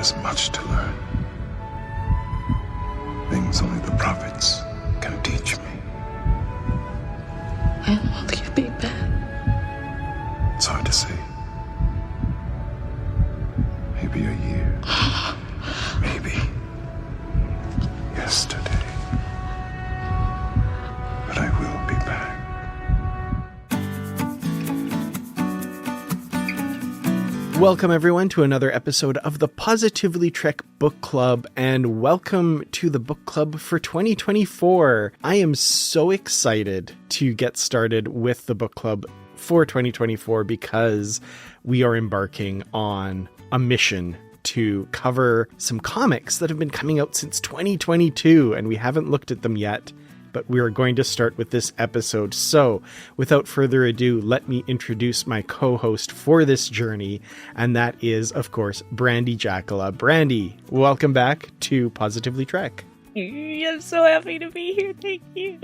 is much to learn. Things only the prophets can teach me. When will you be back? It's hard to say. Maybe a year. Maybe yesterday. But I will be back. Welcome, everyone, to another episode of the Positively Trek Book Club, and welcome to the book club for 2024. I am so excited to get started with the book club for 2024 because we are embarking on a mission to cover some comics that have been coming out since 2022, and we haven't looked at them yet. But we are going to start with this episode. So, without further ado, let me introduce my co-host for this journey, and that is, of course, Brandi Jackala. Brandi, welcome back to Positively Trek. I'm so happy to be here. Thank you.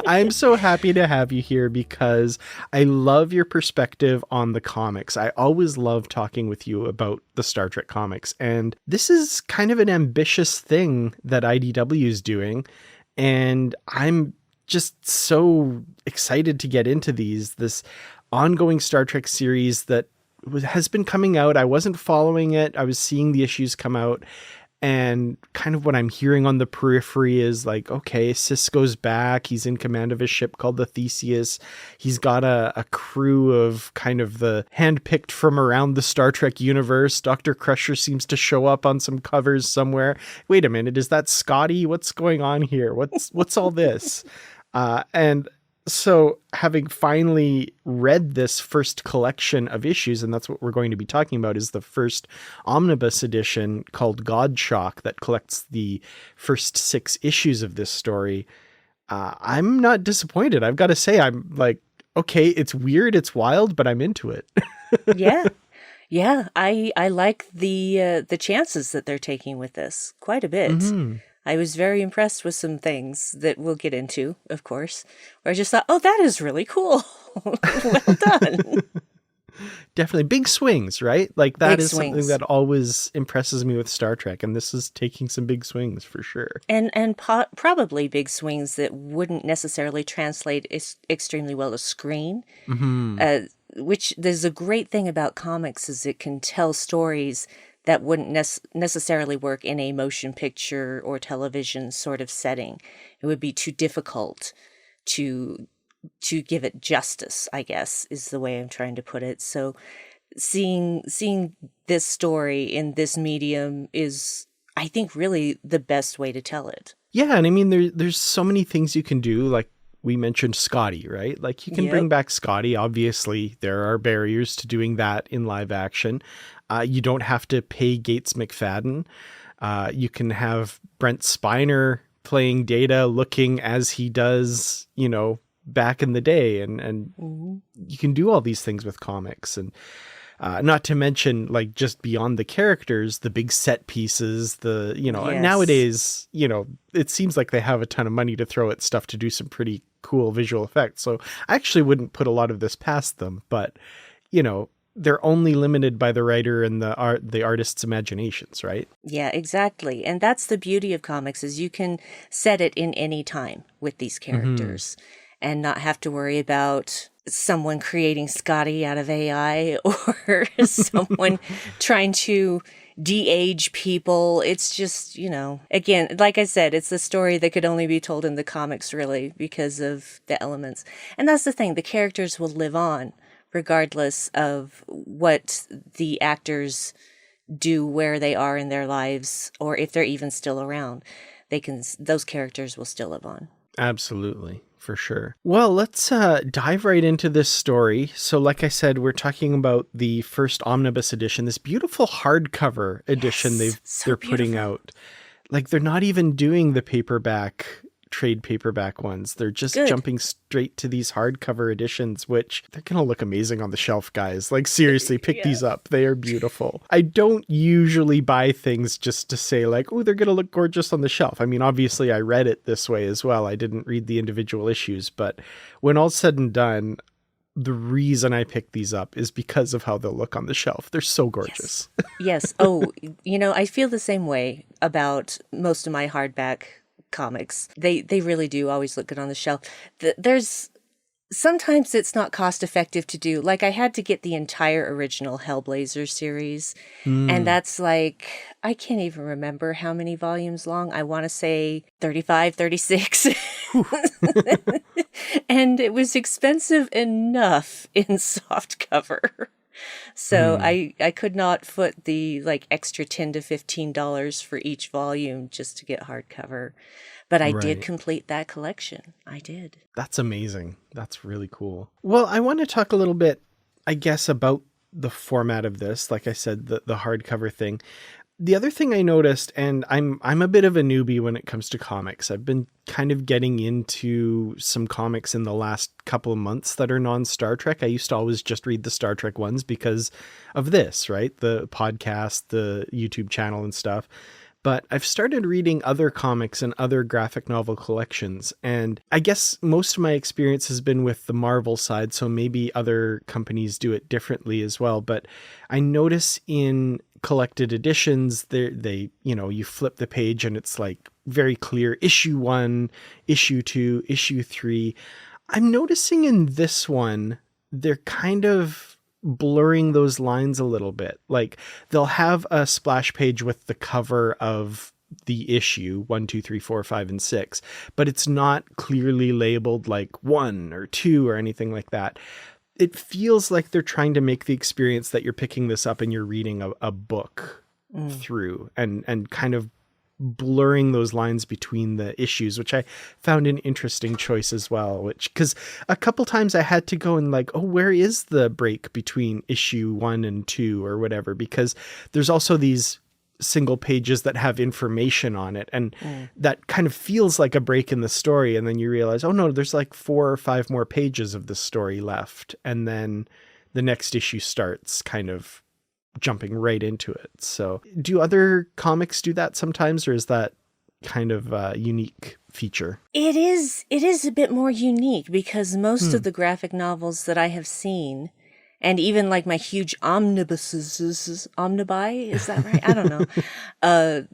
I'm so happy to have you here because I love your perspective on the comics. I always love talking with you about the Star Trek comics, and this is kind of an ambitious thing that IDW is doing, and I'm just so excited to get into this ongoing Star Trek series that has been coming out. I wasn't following it. I was seeing the issues come out. And kind of what I'm hearing on the periphery is like, okay, Sisko's back. He's in command of a ship called the Theseus. He's got a crew of kind of the handpicked from around the Star Trek universe. Dr. Crusher seems to show up on some covers somewhere. Wait a minute, is that Scotty? What's going on here? What's all this? And so having finally read this first collection of issues, and that's what we're going to be talking about, is the first omnibus edition called Godshock that collects the first 6 issues of this story. I'm not disappointed. I've got to say, I'm like, okay, it's weird, it's wild, but I'm into it. Yeah. I like the chances that they're taking with this quite a bit. Mm-hmm. I was very impressed with some things that we'll get into, of course, where I just thought, oh, that is really cool. Well done. Definitely. Big swings, right? Like that big is swings. Something that always impresses me with Star Trek, and this is taking some big swings for sure. And probably big swings that wouldn't necessarily translate extremely well to screen, which there's a great thing about comics is it can tell stories that wouldn't necessarily work in a motion picture or television sort of setting. It would be too difficult to give it justice, I guess, is the way I'm trying to put it. So seeing this story in this medium is, I think, really the best way to tell it. Yeah, and I mean, there's so many things you can do, like we mentioned Scotty, right? Like you can bring back Scotty. Obviously, there are barriers to doing that in live action. You don't have to pay Gates McFadden. You can have Brent Spiner playing Data looking as he does, back in the day. And you can do all these things with comics. And not to mention, like, just beyond the characters, the big set pieces, nowadays, it seems like they have a ton of money to throw at stuff to do some pretty cool visual effects. So I actually wouldn't put a lot of this past them, but, they're only limited by the writer and the artist's imaginations, right? Yeah, exactly. And that's the beauty of comics is you can set it in any time with these characters and not have to worry about someone creating Scotty out of AI or someone trying to de-age people. It's just, again, like I said, it's a story that could only be told in the comics really because of the elements. And that's the thing, the characters will live on regardless of what the actors do, where they are in their lives, or if they're even still around. Those characters will still live on. Absolutely, for sure. Well, let's dive right into this story. So like I said, we're talking about the first omnibus edition, this beautiful hardcover edition they're putting out. Like they're not even doing the trade paperback ones. They're just jumping straight to these hardcover editions, which they're going to look amazing on the shelf, guys. Like seriously, pick these up. They are beautiful. I don't usually buy things just to say like, oh, they're going to look gorgeous on the shelf. I mean, obviously I read it this way as well. I didn't read the individual issues, but when all's said and done, the reason I picked these up is because of how they'll look on the shelf. They're so gorgeous. Yes. Oh, I feel the same way about most of my hardback comics. They really do always look good on the shelf. There's sometimes it's not cost effective to do. Like I had to get the entire original Hellblazer series, and that's like, I can't even remember how many volumes long. I want to say 35, 36. And it was expensive enough in soft cover. So I could not foot the like extra $10 to $15 for each volume just to get hardcover. But I did complete that collection. I did. That's amazing. That's really cool. Well, I want to talk a little bit, I guess, about the format of this. Like I said, the hardcover thing. The other thing I noticed, and I'm a bit of a newbie when it comes to comics. I've been kind of getting into some comics in the last couple of months that are non-Star Trek. I used to always just read the Star Trek ones because of this, right? The podcast, the YouTube channel and stuff. But I've started reading other comics and other graphic novel collections. And I guess most of my experience has been with the Marvel side, so maybe other companies do it differently as well. But I notice in collected editions, they you flip the page and it's like very clear issue 1, issue 2, issue 3. I'm noticing in this one, they're kind of blurring those lines a little bit. Like they'll have a splash page with the cover of the issue 1, 2, 3, 4, 5, and 6, but it's not clearly labeled like 1 or 2 or anything like that. It feels like they're trying to make the experience that you're picking this up and you're reading a book through and kind of blurring those lines between the issues, which I found an interesting choice as well, because a couple times I had to go and like, oh, where is the break between issue 1 and 2 or whatever? Because there's also these single pages that have information on it. And that kind of feels like a break in the story. And then you realize, oh no, there's like 4 or 5 more pages of the story left. And then the next issue starts kind of jumping right into it. So do other comics do that sometimes, or is that kind of a unique feature? It is a bit more unique because most of the graphic novels that I have seen, and even like my huge omnibi, is that right? I don't know,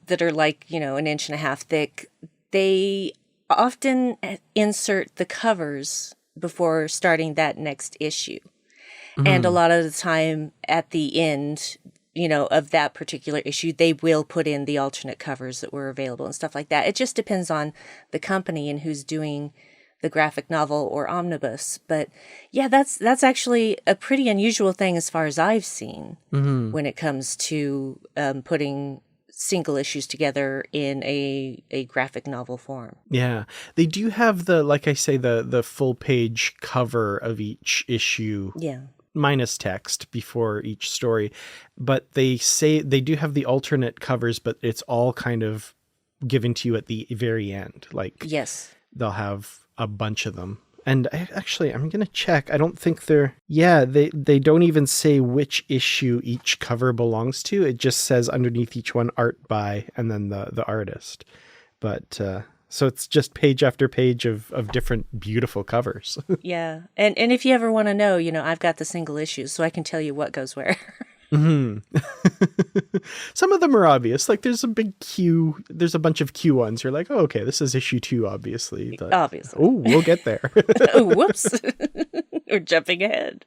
that are like, 1.5 inches thick, they often insert the covers before starting that next issue. And a lot of the time at the end, of that particular issue, they will put in the alternate covers that were available and stuff like that. It just depends on the company and who's doing the graphic novel or omnibus. But yeah, that's actually a pretty unusual thing as far as I've seen when it comes to putting single issues together in a graphic novel form. Yeah. They do have the full page cover of each issue. Yeah. Minus text before each story, but they say they do have the alternate covers, but it's all kind of given to you at the very end. Like, yes, they'll have a bunch of them. And I'm going to check. I don't think they don't even say which issue each cover belongs to. It just says underneath each one, art by, and then the artist. But, so it's just page after page of different beautiful covers. Yeah. And if you ever want to know, I've got the single issues, so I can tell you what goes where. Some of them are obvious. Like there's a bunch of Q ones. You're like, oh, okay, this is issue 2, obviously. But, obviously. Oh, we'll get there. Oh, whoops. We're jumping ahead.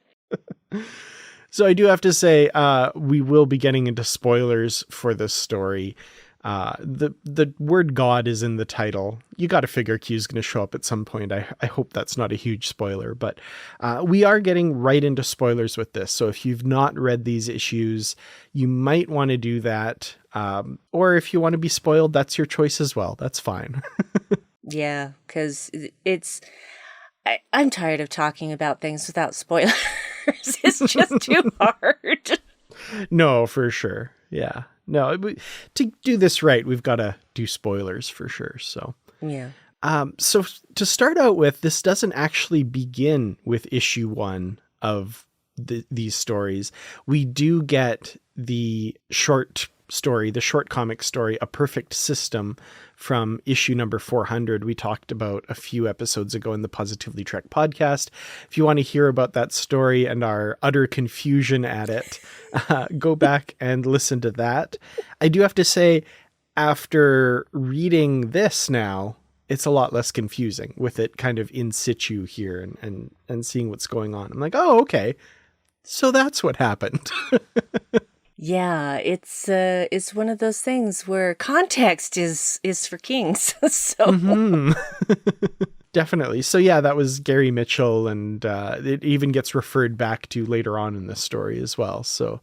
So I do have to say, we will be getting into spoilers for this story. The word God is in the title. You got to figure Q's going to show up at some point. I hope that's not a huge spoiler, but we are getting right into spoilers with this. So if you've not read these issues, you might want to do that. Or if you want to be spoiled, that's your choice as well. That's fine. Yeah, because I'm tired of talking about things without spoilers. It's just too hard. No, for sure. Yeah. No, to do this right, we've got to do spoilers for sure. So, yeah. So to start out with, this doesn't actually begin with issue 1 of these stories. We do get the short story, the short comic story, A Perfect System, from issue number 400. We talked about a few episodes ago in the Positively Trek podcast. If you want to hear about that story and our utter confusion at it, go back and listen to that. I do have to say, after reading this now, it's a lot less confusing with it kind of in situ here and seeing what's going on. I'm like, oh, okay. So that's what happened. Yeah, it's one of those things where context is for kings. So Definitely. So yeah, that was Gary Mitchell, and it even gets referred back to later on in the story as well. So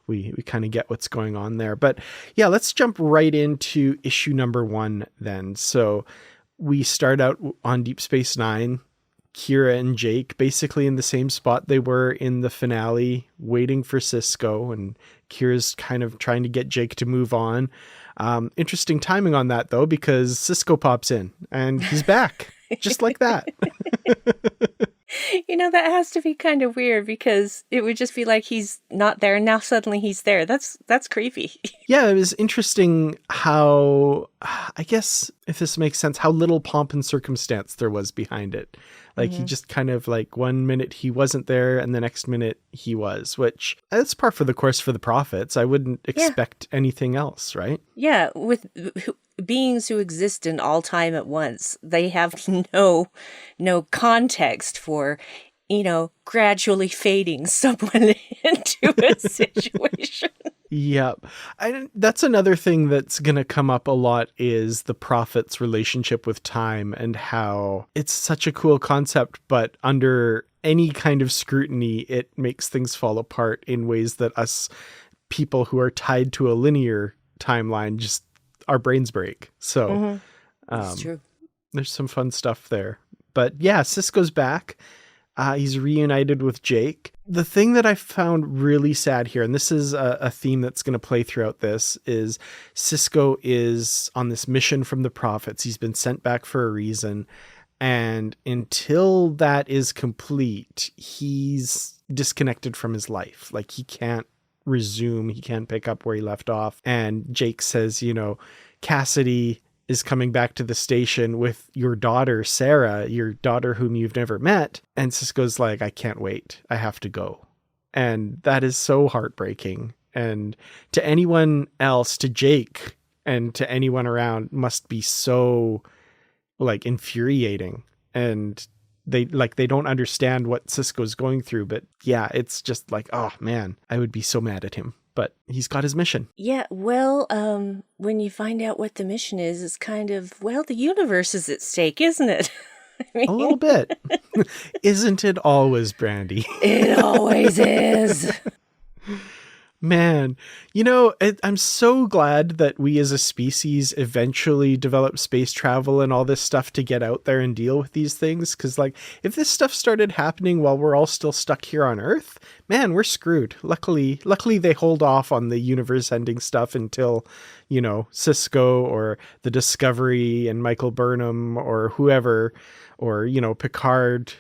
we kind of get what's going on there. But yeah, let's jump right into issue number 1 then. So we start out on Deep Space Nine. Kira and Jake basically in the same spot they were in the finale, waiting for Sisko, and Kira's kind of trying to get Jake to move on. Interesting timing on that though, because Sisko pops in and he's back just like that. You know, that has to be kind of weird, because it would just be like he's not there and now suddenly he's there. That's creepy. Yeah, it was interesting how, I guess if this makes sense, how little pomp and circumstance there was behind it. Like he just kind of like one minute he wasn't there and the next minute he was, which that's par for the course for the prophets. I wouldn't expect anything else, right? Yeah, with beings who exist in all time at once, they have no context for, gradually fading someone into a situation. Yep. That's another thing that's going to come up a lot, is the prophet's relationship with time, and how it's such a cool concept, but under any kind of scrutiny, it makes things fall apart in ways that us people who are tied to a linear timeline, just our brains break. So That's true. There's some fun stuff there. But yeah, Sisko's back. He's reunited with Jake. The thing that I found really sad here, and this is a theme that's going to play throughout this, is Sisko is on this mission from the prophets. He's been sent back for a reason. And until that is complete, he's disconnected from his life. Like he can't resume. He can't pick up where he left off. And Jake says, Cassidy is coming back to the station with your daughter, Sarah, your daughter whom you've never met. And Sisko's like, I can't wait. I have to go. And that is so heartbreaking. And to anyone else, to Jake and to anyone around, must be so like infuriating. And they don't understand what Sisko's going through. But yeah, it's just like, oh man, I would be so mad at him. But he's got his mission. Yeah, well, when you find out what the mission is, it's kind of, well, the universe is at stake, isn't it? A little bit. Isn't it always, Brandi? It always is. Man, I'm so glad that we as a species eventually developed space travel and all this stuff to get out there and deal with these things. Because, if this stuff started happening while we're all still stuck here on Earth, man, we're screwed. Luckily, they hold off on the universe-ending stuff until, Sisko or the Discovery and Michael Burnham or whoever, or, Picard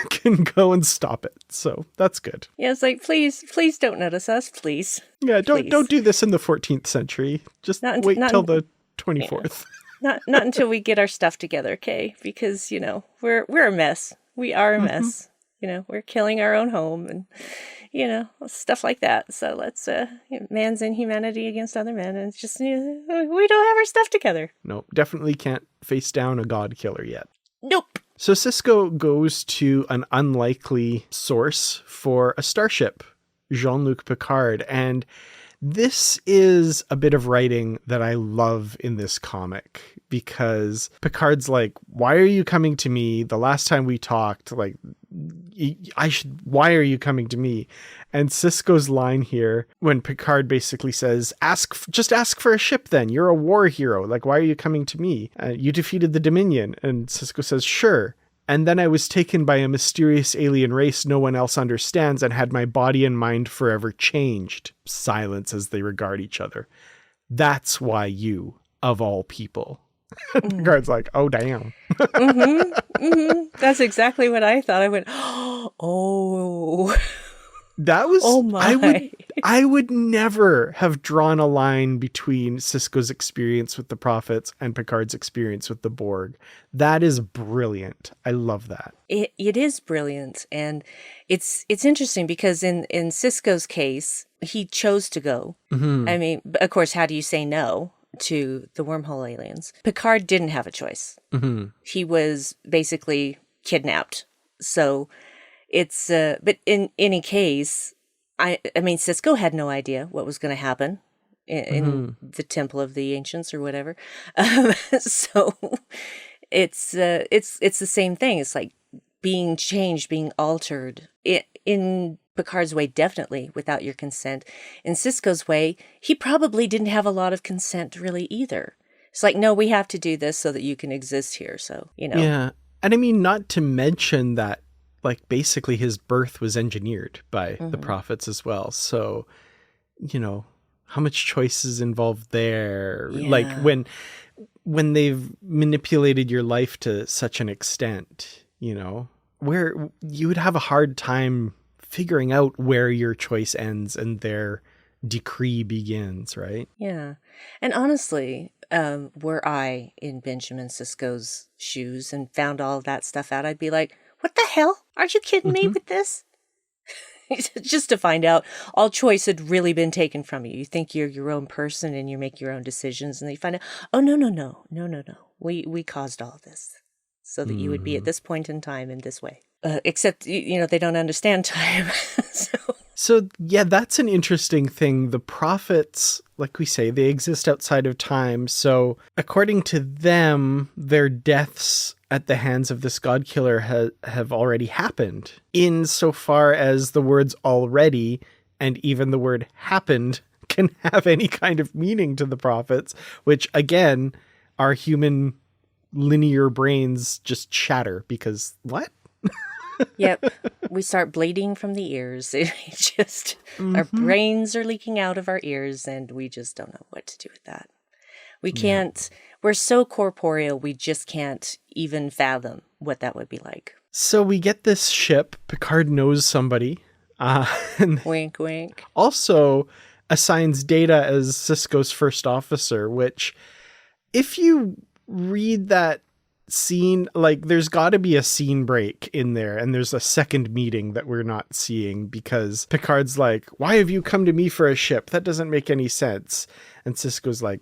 can go and stop it. So that's good. Yeah, it's like, please don't notice us, please. Yeah, don't do this in the 14th century. Just wait till the 24th. Yeah. Not until we get our stuff together, okay? Because, we're a mess. We are a mess. We're killing our own home and, stuff like that. So let's, man's inhumanity against other men. And it's just, we don't have our stuff together. Nope, definitely can't face down a god killer yet. Nope. So Sisko goes to an unlikely source for a starship, Jean-Luc Picard, and this is a bit of writing that I love in this comic, because Picard's like, why are you coming to me? The last time we talked, why are you coming to me? And Sisko's line here, when Picard basically says, just ask for a ship then. You're a war hero. Why are you coming to me? You defeated the Dominion. And Sisko says, sure. And then I was taken by a mysterious alien race no one else understands and had my body and mind forever changed. Silence as they regard each other. That's why you, of all people. Picard's like, oh, damn. That's exactly what I thought. I went, oh. That was, Oh my. I would never have drawn a line between Sisko's experience with the Prophets and Picard's experience with the Borg. That is brilliant. I love that. It is brilliant. And it's interesting because in Sisko's case, he chose to go. I mean, of course, how do you say no to the wormhole aliens? Picard didn't have a choice. He was basically kidnapped. So it's, but in any case, I mean, Sisko had no idea what was going to happen in the Temple of the Ancients or whatever. So it's the same thing. It's like being changed, being altered. In Picard's way, definitely without your consent. In Sisko's way, he probably didn't have a lot of consent really either. It's like, no, we have to do this so that you can exist here. So, you know. Yeah. And I mean, not to mention that, like, basically his birth was engineered by the Prophets as well. So, you know, how much choice is involved there? Yeah. Like when they've manipulated your life to such an extent, you know, where you would have a hard time figuring out where your choice ends and their decree begins, right? Yeah. And honestly, were I in Benjamin Sisko's shoes and found all of that stuff out, I'd be like, what the hell? Are you kidding me with this? Just to find out all choice had really been taken from you. You think you're your own person and you make your own decisions, and then you find out, oh, no. We caused all of this so that you would be at this point in time in this way. Except, you know, they don't understand time. So, yeah, that's an interesting thing. The Prophets, like we say, they exist outside of time. So according to them, their deaths at the hands of this god killer have already happened, insofar as the words already and even the word happened can have any kind of meaning to the Prophets, which, again, our human linear brains just shatter because what? Yep. We start bleeding from the ears. It just, our brains are leaking out of our ears and we just don't know what to do with that. We can't, we're so corporeal, we just can't even fathom what that would be like. So we get this ship. Picard knows somebody. And Wink, wink. also assigns Data as Sisko's first officer, which if you read that scene, like, there's got to be a scene break in there, and there's a second meeting that we're not seeing because Picard's like, why have you come to me for a ship? That doesn't make any sense. And Sisko's like,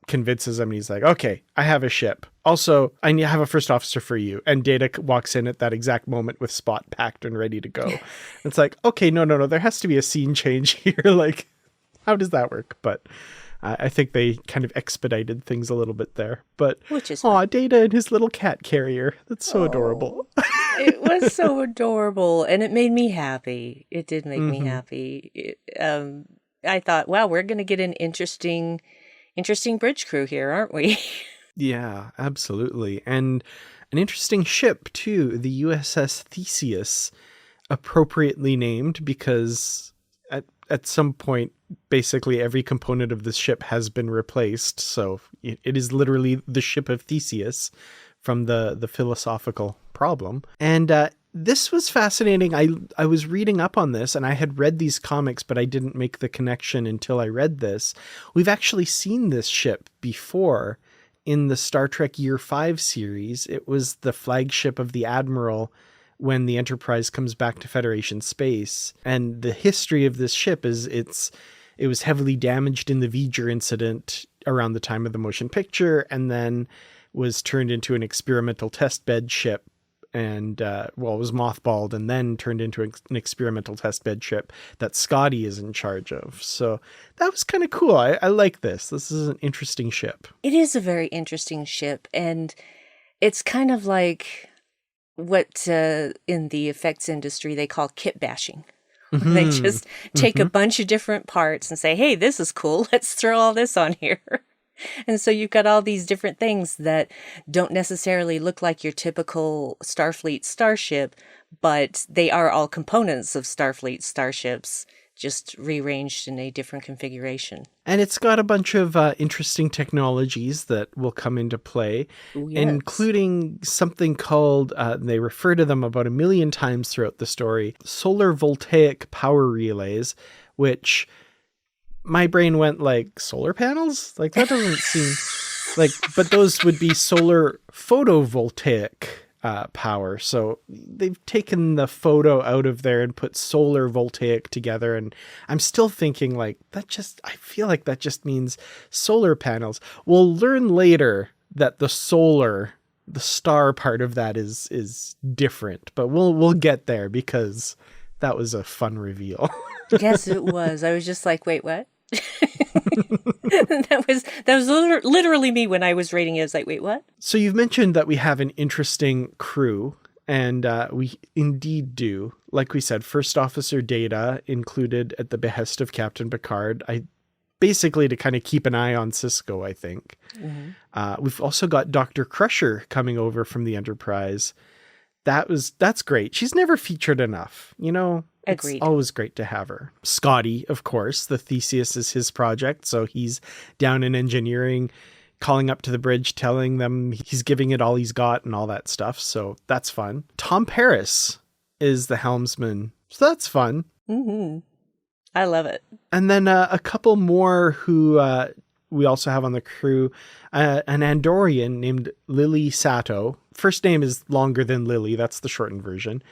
convinces him, and he's like, okay, I have a ship. Also, I have a first officer for you. And Data walks in at that exact moment with Spot packed and ready to go. It's like, okay, no, there has to be a scene change here. Like, how does that work? But I think they kind of expedited things a little bit there. But, Which is Data and his little cat carrier. That's so adorable. It was so adorable, and it made me happy. It did make me happy. I thought, wow, we're going to get an interesting bridge crew here, aren't we? Yeah, absolutely. And an interesting ship, too. The USS Theseus, appropriately named because at some point, basically every component of this ship has been replaced. So it is literally the ship of Theseus from the philosophical problem. And this was fascinating. I was reading up on this, and I had read these comics, but I didn't make the connection until I read this. We've actually seen this ship before in the Star Trek Year 5 series. It was the flagship of the Admiral when the Enterprise comes back to Federation space. And the history of this ship is it was heavily damaged in the V'ger incident around the time of the motion picture, and then was turned into an experimental testbed ship. And, it was mothballed and then turned into an experimental testbed ship that Scotty is in charge of. So that was kind of cool. I like this. This is an interesting ship. It is a very interesting ship, and it's kind of like what in the effects industry they call kit bashing. They just take a bunch of different parts and say, hey, this is cool. Let's throw all this on here. And so you've got all these different things that don't necessarily look like your typical Starfleet starship, but they are all components of Starfleet starships just rearranged in a different configuration. And it's got a bunch of interesting technologies that will come into play, Ooh, yes. including something called, they refer to them about 1 million times throughout the story, solar voltaic power relays, which my brain went like, solar panels? Like, that doesn't seem like, but those would be solar photovoltaic power. So they've taken the photo out of there and put solar voltaic together. And I'm still thinking like, I feel like that just means solar panels. We'll learn later that the star part of that is different, but we'll get there because that was a fun reveal. Yes, it was. I was just like, wait, what? that was literally me when I was reading it. I was like, wait, what? So you've mentioned that we have an interesting crew, and we indeed do. Like we said, First Officer Data included at the behest of Captain Picard. Basically to kind of keep an eye on Sisko, I think. Mm-hmm. We've also got Dr. Crusher coming over from the Enterprise. That's great. She's never featured enough, you know. Agreed. It's always great to have her. Scotty, of course, the Theseus is his project. So he's down in engineering, calling up to the bridge, telling them he's giving it all he's got and all that stuff. So that's fun. Tom Paris is the helmsman. So that's fun. Mm-hmm. I love it. And then a couple more who we also have on the crew, an Andorian named Lily Sato. First name is longer than Lily. That's the shortened version.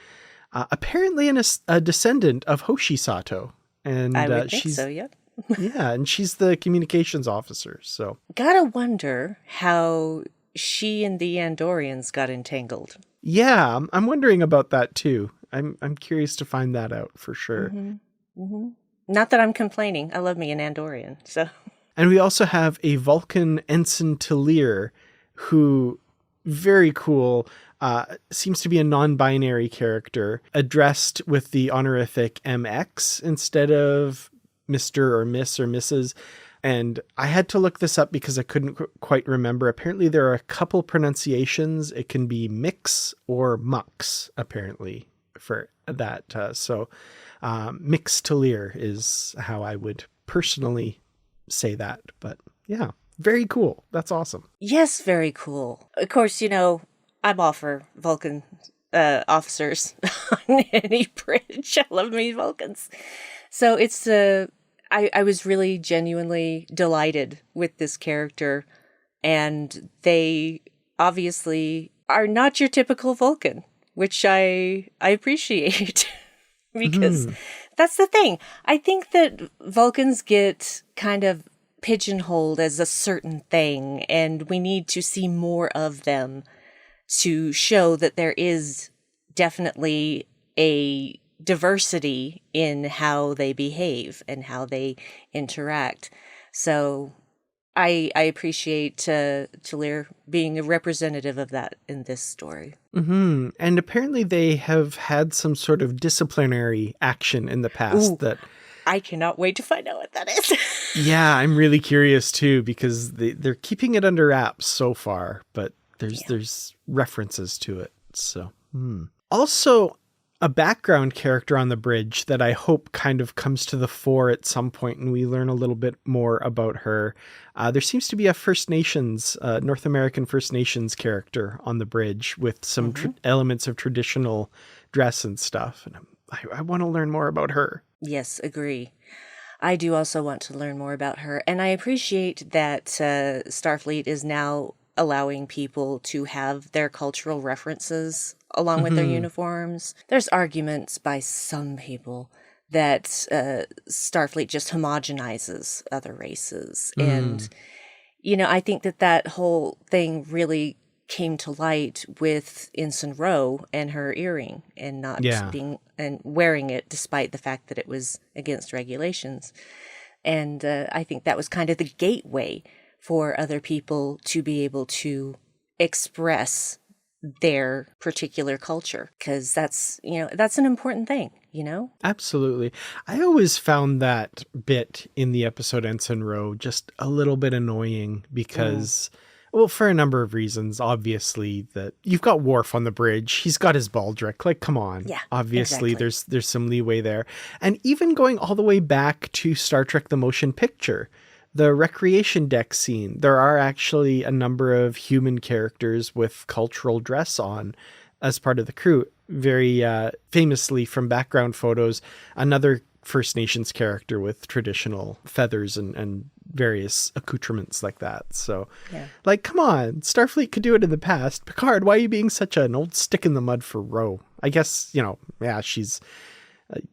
Apparently a descendant of Hoshi Sato. And I would think so, yeah. Yeah, and she's the communications officer, so. Gotta wonder how she and the Andorians got entangled. Yeah, I'm wondering about that too. I'm curious to find that out for sure. Mm-hmm. Mm-hmm. Not that I'm complaining. I love me an Andorian, so. And we also have a Vulcan Ensign Talir, who, very cool, seems to be a non-binary character, addressed with the honorific MX instead of Mr. or Miss or Mrs. And I had to look this up because I couldn't quite remember. Apparently there are a couple pronunciations. It can be mix or mux, apparently, for that. So Mix Talir is how I would personally say that. But yeah, very cool. That's awesome. Yes, very cool. Of course, you know, I'm all for Vulcan officers on any bridge. I love me Vulcans. So it's I was really genuinely delighted with this character, and they obviously are not your typical Vulcan, which I appreciate because that's the thing. I think that Vulcans get kind of pigeonholed as a certain thing, and we need to see more of them to show that there is definitely a diversity in how they behave and how they interact. So I appreciate Talir being a representative of that in this story. Mm-hmm. And apparently they have had some sort of disciplinary action in the past. That I cannot wait to find out what that is. Yeah, I'm really curious too, because they're keeping it under wraps so far, but there's references to it. So also a background character on the bridge that I hope kind of comes to the fore at some point and we learn a little bit more about her. There seems to be a First Nations, North American First Nations character on the bridge with some elements of traditional dress and stuff. And I want to learn more about her. Yes, agree. I do also want to learn more about her. And I appreciate that Starfleet is now allowing people to have their cultural references along with their uniforms. There's arguments by some people that Starfleet just homogenizes other races. And, you know, I think that whole thing really came to light with Ensign Ro and her earring and not being and wearing it despite the fact that it was against regulations. And I think that was kind of the gateway for other people to be able to express their particular culture, because that's an important thing, you know? Absolutely. I always found that bit in the episode Ensign Ro just a little bit annoying because Well, for a number of reasons, obviously, that you've got Worf on the bridge. He's got his baldric. Like, come on. Yeah, obviously, exactly. there's some leeway there. And even going all the way back to Star Trek The Motion Picture, the recreation deck scene, there are actually a number of human characters with cultural dress on as part of the crew. Very famously from background photos, another First Nations character with traditional feathers and various accoutrements like that. So, like, come on, Starfleet could do it in the past. Picard, why are you being such an old stick in the mud for Ro? I guess, she's,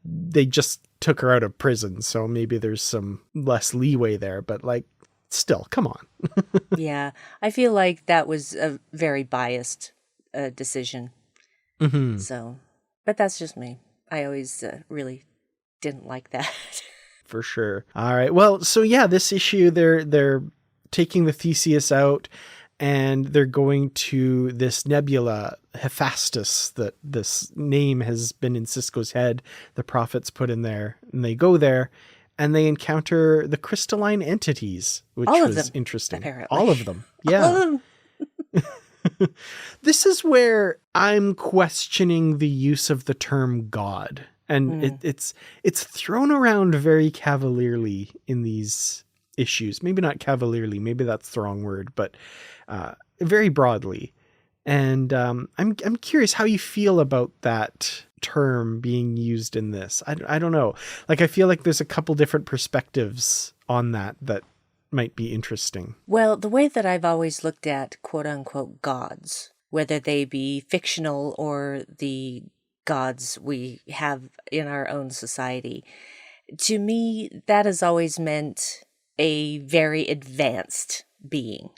they just took her out of prison, so maybe there's some less leeway there, but like, still, come on. Yeah, I feel like that was a very biased decision. Mm-hmm. So, but that's just me. I always really didn't like that. For sure. All right. Well, so yeah, this issue, they're taking the Theseus out and they're going to this nebula, Hephaestus, that this name has been in Sisko's head. The prophets put in there, and they go there and they encounter the crystalline entities, which All of was them, interesting. apparently. All of them. Yeah. All of them. This is where I'm questioning the use of the term God. And it's thrown around very cavalierly in these issues. Maybe not cavalierly, maybe that's the wrong word, but very broadly. And I'm curious how you feel about that term being used in this. I don't know. Like, I feel like there's a couple different perspectives on that might be interesting. Well, the way that I've always looked at quote unquote gods, whether they be fictional or the gods we have in our own society, to me, that has always meant a very advanced being.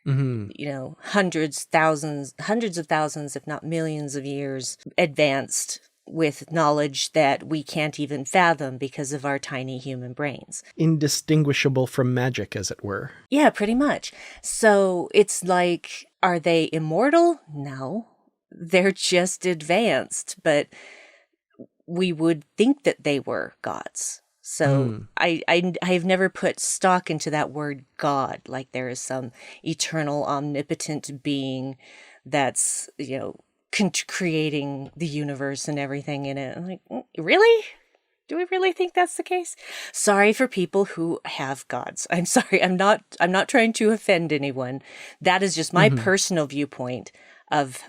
Mm-hmm. Hundreds of thousands, if not millions of years advanced with knowledge that we can't even fathom because of our tiny human brains. Indistinguishable from magic, as it were. Yeah, pretty much. So it's like, are they immortal? No. They're just advanced, but we would think that they were gods. So I've never put stock into that word God, like there is some eternal, omnipotent being that's, creating the universe and everything in it. I'm like, really? Do we really think that's the case? Sorry for people who have gods. I'm sorry. I'm not trying to offend anyone. That is just my personal viewpoint of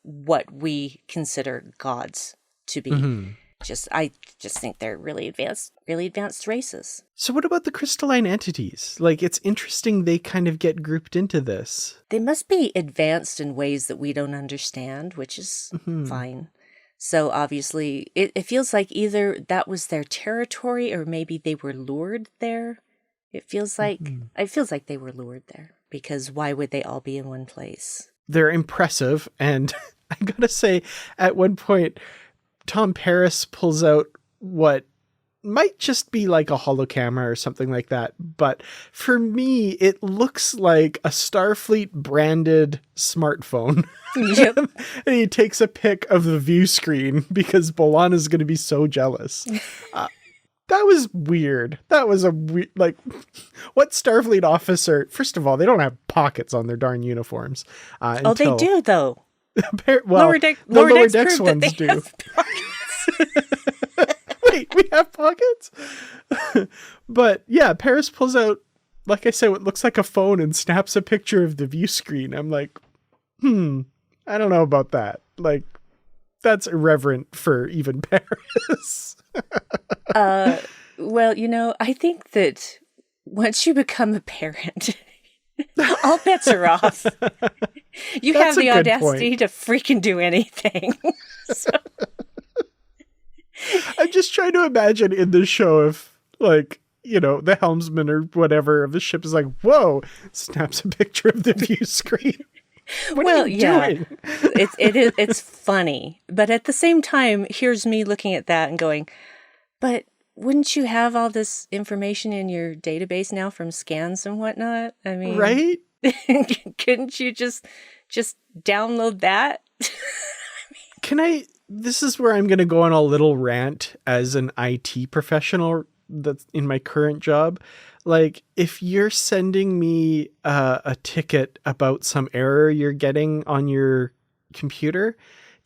what we consider gods to be. I just think they're really advanced races. So what about the crystalline entities? Like, it's interesting they kind of get grouped into this. They must be advanced in ways that we don't understand, which is fine. So obviously, it feels like either that was their territory or maybe they were lured there. It feels like they were lured there, because why would they all be in one place? They're impressive, and I gotta say, at one point, Tom Paris pulls out what might just be like a holocamera or something like that. But for me, it looks like a Starfleet branded smartphone. Yep. And he takes a pic of the view screen because Bolana's going to be so jealous. That was weird. That was a weird, like, what Starfleet officer, first of all, they don't have pockets on their darn uniforms. They do, though. Lower decks ones do. Wait, we have pockets? But yeah, Paris pulls out, like I said, what looks like a phone and snaps a picture of the view screen. I'm like, I don't know about that. Like, that's irreverent for even Paris. Well, I think that once you become a parent, all bets are off. You have the audacity to freaking do anything. So. I'm just trying to imagine in the show if, like, the helmsman or whatever of the ship is like, whoa, snaps a picture of the view screen. What are you doing? It's funny. But at the same time, here's me looking at that and going, but wouldn't you have all this information in your database now from scans and whatnot? I mean, right? Couldn't you just download that? This is where I'm going to go on a little rant as an IT professional that's in my current job. Like, if you're sending me a ticket about some error you're getting on your computer,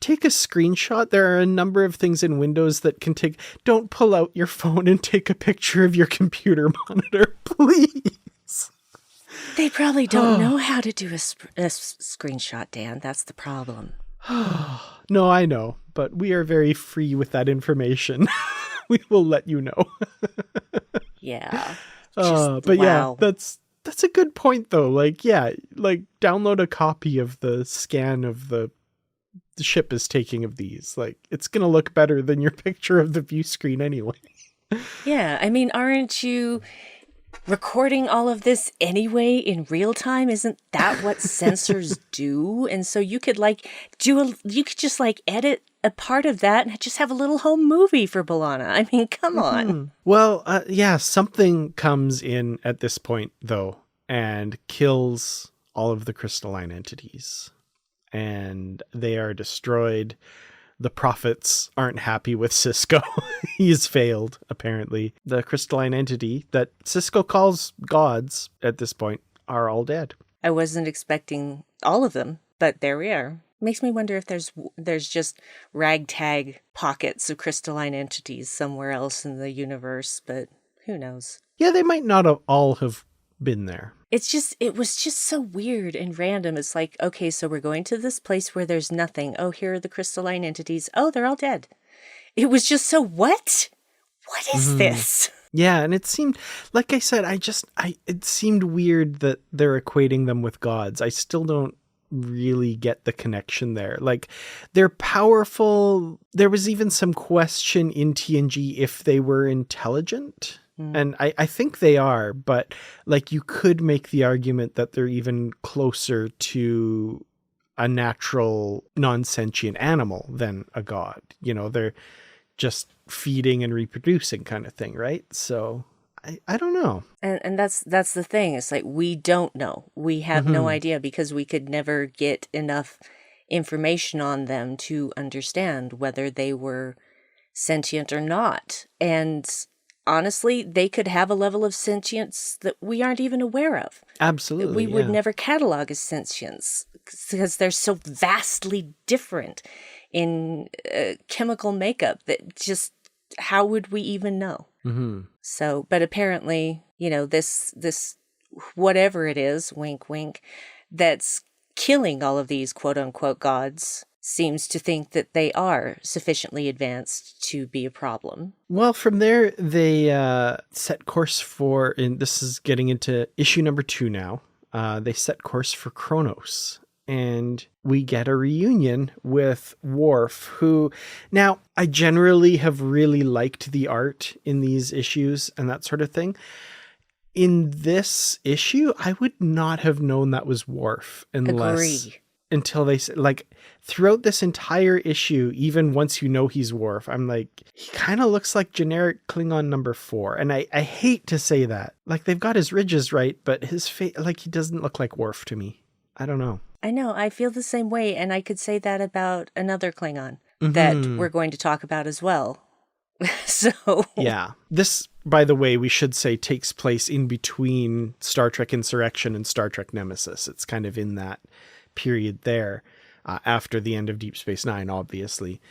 take a screenshot. There are a number of things in Windows that can take. Don't pull out your phone and take a picture of your computer monitor, please. They probably don't know how to do a screenshot, Dan. That's the problem. No, I know, but we are very free with that information. We will let you know. Yeah. But wow. yeah, that's a good point though. Like, yeah, like download a copy of the scan of the ship is taking of these. Like, it's going to look better than your picture of the view screen anyway. Yeah. I mean, aren't you recording all of this anyway in real time? Isn't that what sensors do? And so you could you could just like edit a part of that and just have a little home movie for B'Elanna. I mean, come on. Well, yeah, something comes in at this point though and kills all of the crystalline entities, and they are destroyed. The prophets aren't happy with Sisko. He's failed, apparently. The crystalline entity that Sisko calls gods at this point are all dead. I wasn't expecting all of them, but there we are. Makes me wonder if there's just ragtag pockets of crystalline entities somewhere else in the universe, but who knows? Yeah, they might not all have been there. It was just so weird and random. It's like, okay, so we're going to this place where there's nothing. Oh, here are the crystalline entities. Oh, they're all dead. It was just so, what? What is this? Yeah, and it seemed, like I said, it seemed weird that they're equating them with gods. I still don't really get the connection there. Like, they're powerful. There was even some question in TNG if they were intelligent. And I think they are, but like you could make the argument that they're even closer to a natural non-sentient animal than a god. You know, they're just feeding and reproducing kind of thing, right? So I don't know. And that's the thing. It's like, we don't know. We have no idea because we could never get enough information on them to understand whether they were sentient or not. And honestly, they could have a level of sentience that we aren't even aware of. Absolutely. We would never catalog as sentience because they're so vastly different in chemical makeup that just, how would we even know? So, but apparently, you know, this whatever it is, wink, wink, that's killing all of these quote unquote gods seems to think that they are sufficiently advanced to be a problem. Well, from there, they set course for, and this is getting into issue number 2 now, they set course for Kronos. And we get a reunion with Worf, who, now, I generally have really liked the art in these issues and that sort of thing. In this issue, I would not have known that was Worf until they, like, throughout this entire issue, even once you know he's Worf, I'm like, he kind of looks like generic Klingon number 4. And I hate to say that. Like, they've got his ridges right, but his face, like, he doesn't look like Worf to me. I don't know. I know. I feel the same way. And I could say that about another Klingon that we're going to talk about as well. So. Yeah. This, by the way, we should say takes place in between Star Trek Insurrection and Star Trek Nemesis. It's kind of in that period there, after the end of Deep Space Nine, obviously.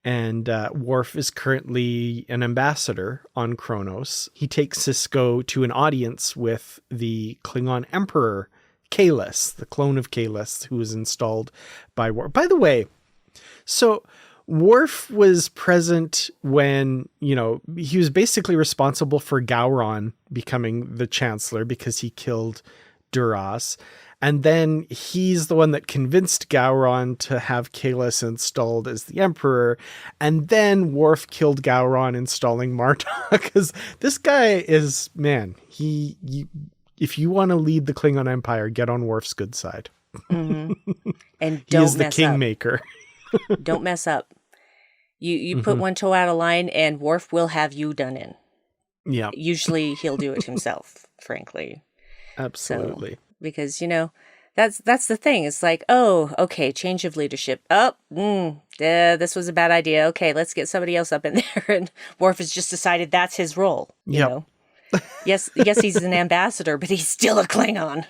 And Worf is currently an ambassador on Kronos. He takes Sisko to an audience with the Klingon Emperor, Kahless, the clone of Kahless, who was installed by Worf. By the way, so Worf was present when, you know, he was basically responsible for Gowron becoming the Chancellor because he killed Duras. And then he's the one that convinced Gowron to have Kahless installed as the Emperor. And then Worf killed Gowron, installing Martok. Because this guy is, man, if you want to lead the Klingon Empire, get on Worf's good side. And don't he is the mess kingmaker. Don't mess up. You put one toe out of line and Worf will have you done in. Yeah. Usually he'll do it himself, frankly. Absolutely. So, because, you know, that's the thing. It's like, oh, okay, change of leadership. Oh, this was a bad idea. Okay, let's get somebody else up in there. And Worf has just decided that's his role. You know? Yes, he's an ambassador, but he's still a Klingon.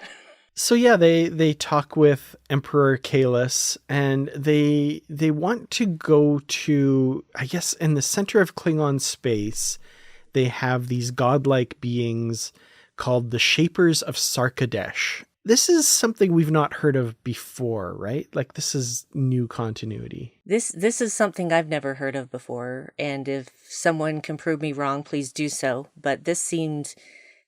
So yeah, they talk with Emperor Kalis, and they want to go to, I guess, in the center of Klingon space, they have these godlike beings called the Shapers of Sarkadesh. This is something we've not heard of before, right? Like, this is new continuity. This is something I've never heard of before, and if someone can prove me wrong, please do so. But this seemed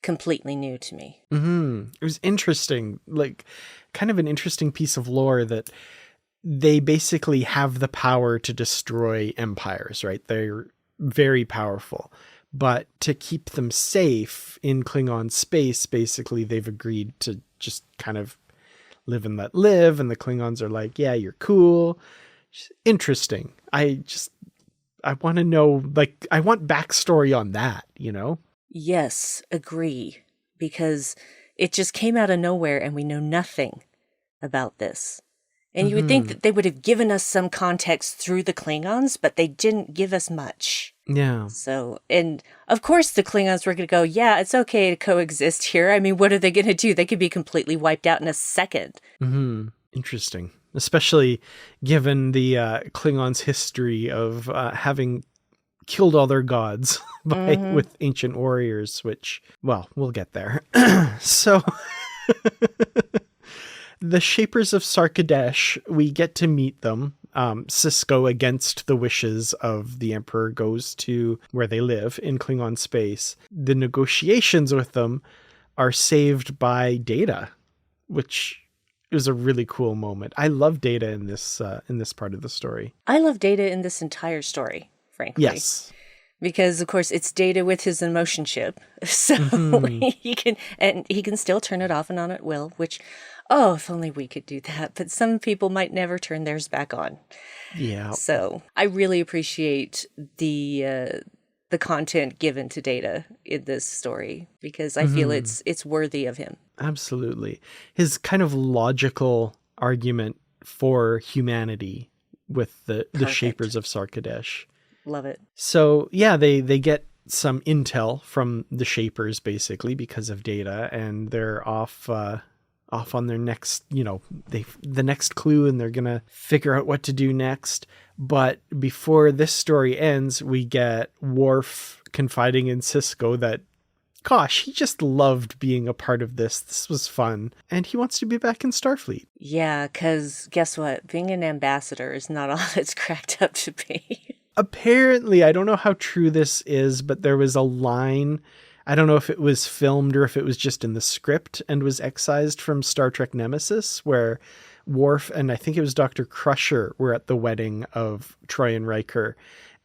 completely new to me. It was interesting, like kind of an interesting piece of lore that they basically have the power to destroy empires, right? They're very powerful. But to keep them safe in Klingon space, basically, they've agreed to just kind of live and let live. And the Klingons are like, yeah, you're cool. Interesting. I want to know, like, I want backstory on that, you know? Yes, agree. Because it just came out of nowhere and we know nothing about this. And you would think that they would have given us some context through the Klingons, but they didn't give us much. Yeah. So, and of course the Klingons were going to go, yeah, it's okay to coexist here. I mean, what are they going to do? They could be completely wiped out in a second. Interesting. Especially given the Klingons' history of having killed all their gods with ancient warriors, which, well, we'll get there. So... The Shapers of Sarkadesh, we get to meet them. Sisko, against the wishes of the Emperor, goes to where they live in Klingon space. The negotiations with them are saved by Data, which is a really cool moment. I love Data in this part of the story. I love Data in this entire story, frankly. Yes. Because, of course, it's Data with his emotion chip. So he can still turn it off and on at will, which... Oh, if only we could do that. But some people might never turn theirs back on. Yeah. So I really appreciate the content given to Data in this story, because I feel it's worthy of him. Absolutely. His kind of logical argument for humanity with the Shapers of Sarkadesh. Love it. So yeah, they get some intel from the Shapers basically because of Data, and they're off on their next, the next clue, and they're going to figure out what to do next. But before this story ends, we get Worf confiding in Sisko that, gosh, he just loved being a part of this. This was fun. And he wants to be back in Starfleet. Yeah, because guess what? Being an ambassador is not all it's cracked up to be. Apparently, I don't know how true this is, but there was a line... I don't know if it was filmed or if it was just in the script and was excised from Star Trek Nemesis, where Worf and I think it was Dr. Crusher were at the wedding of Troy and Riker.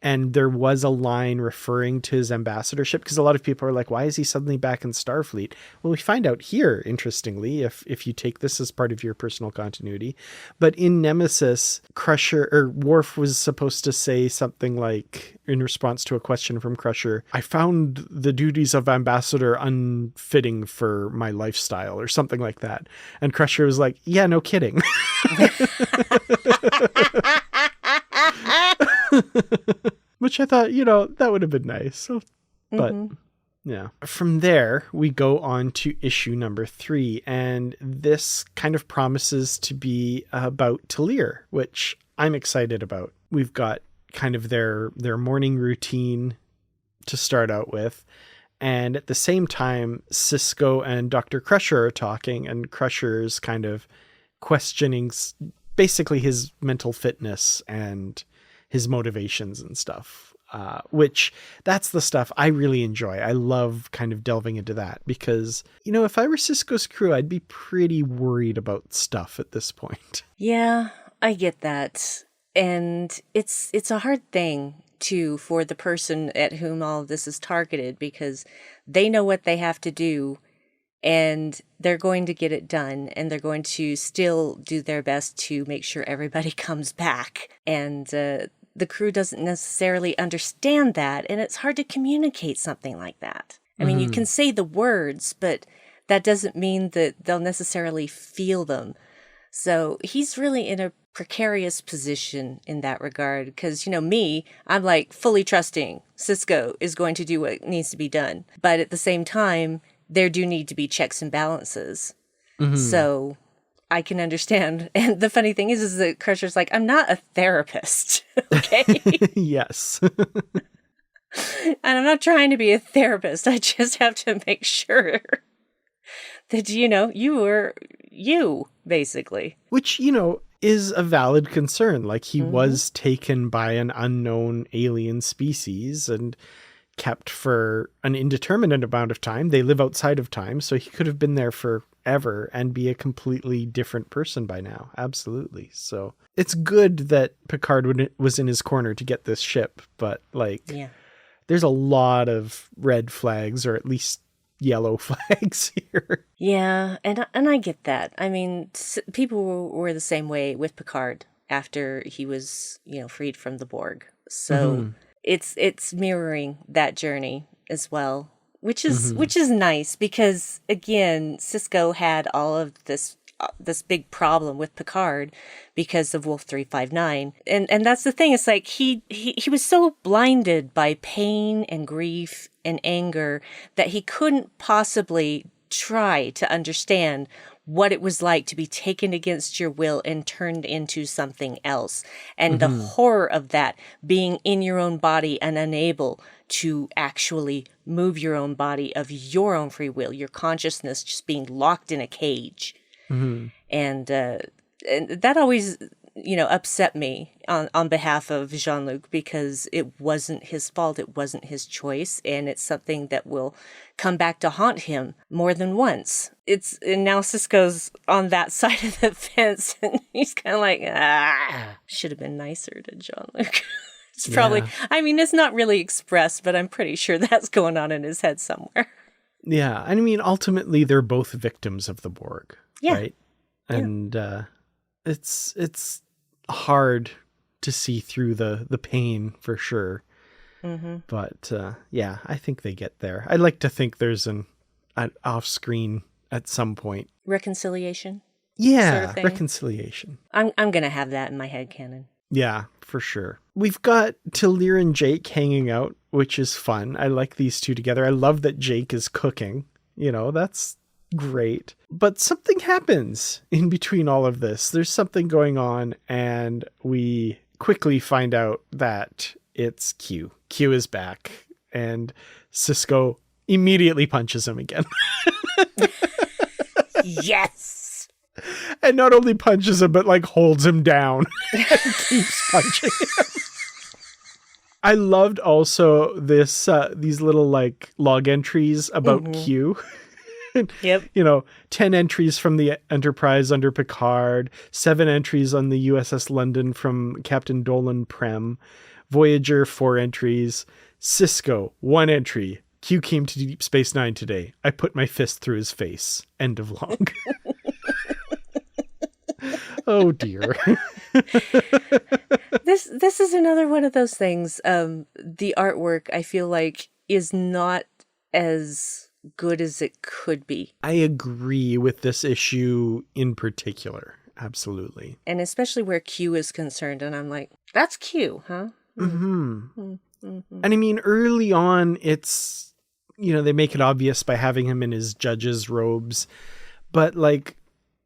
And there was a line referring to his ambassadorship, because a lot of people are like, why is he suddenly back in Starfleet? Well, we find out here, interestingly, if you take this as part of your personal continuity. But in Nemesis, Worf was supposed to say something like, in response to a question from Crusher, I found the duties of ambassador unfitting for my lifestyle, or something like that. And Crusher was like, yeah, no kidding. Which I thought, that would have been nice. So, but yeah. From there, we go on to issue number 3. And this kind of promises to be about Talir, which I'm excited about. We've got kind of their morning routine to start out with. And at the same time, Sisko and Dr. Crusher are talking, and Crusher's kind of questioning basically his mental fitness and his motivations and stuff, which that's the stuff I really enjoy. I love kind of delving into that because, if I were Sisko's crew, I'd be pretty worried about stuff at this point. Yeah, I get that. And it's a hard thing too for the person at whom all of this is targeted, because they know what they have to do and they're going to get it done, and they're going to still do their best to make sure everybody comes back. And the crew doesn't necessarily understand that, and it's hard to communicate something like that. I mean, you can say the words, but that doesn't mean that they'll necessarily feel them. So he's really in a precarious position in that regard. Because, me, I'm like fully trusting Sisko is going to do what needs to be done. But at the same time, there do need to be checks and balances. So I can understand. And the funny thing is that Crusher's like, I'm not a therapist, okay? Yes. And I'm not trying to be a therapist. I just have to make sure that, you are you, basically. Which, is a valid concern. Like, he was taken by an unknown alien species and kept for an indeterminate amount of time. They live outside of time, so he could have been there forever and be a completely different person by now. Absolutely. So it's good that Picard was in his corner to get this ship, but there's a lot of red flags, or at least yellow flags here. Yeah, and I get that. I mean, people were the same way with Picard after he was, freed from the Borg. So it's mirroring that journey as well, which is nice because, again, Sisko had all of this big problem with Picard because of Wolf 359. And that's the thing. It's like he was so blinded by pain and grief and anger that he couldn't possibly try to understand what it was like to be taken against your will and turned into something else. And the horror of that, being in your own body and unable to actually move your own body of your own free will, your consciousness just being locked in a cage. And that always, upset me on behalf of Jean-Luc, because it wasn't his fault. It wasn't his choice. And it's something that will come back to haunt him more than once. And now Sisko's on that side of the fence, and he's kind of like, should have been nicer to Jean-Luc. It's probably, it's not really expressed, but I'm pretty sure that's going on in his head somewhere. Yeah. I mean, ultimately, they're both victims of the Borg. Yeah. Right. And it's hard to see through the pain for sure. But I think they get there. I'd like to think there's an off screen at some point. Reconciliation? Yeah, sort of thing. Reconciliation. I'm going to have that in my head canon. Yeah, for sure. We've got Talir and Jake hanging out, which is fun. I like these two together. I love that Jake is cooking. That's great. But something happens in between all of this. There's something going on, and we quickly find out that it's Q. Q is back, and Sisko immediately punches him again. Yes! And not only punches him, but holds him down and keeps punching him. I loved also these little log entries about Q. Yep. 10 entries from the Enterprise under Picard, 7 entries on the USS London from Captain Dolan Prem, Voyager 4 entries, Sisko 1 entry. Q came to Deep Space Nine today. I put my fist through his face. End of log. Oh dear. This is another one of those things. The artwork, I feel like, is not as good as it could be. I agree with this issue in particular. Absolutely. And especially where Q is concerned. And I'm like, that's Q, huh? And I mean, early on, it's, they make it obvious by having him in his judge's robes. But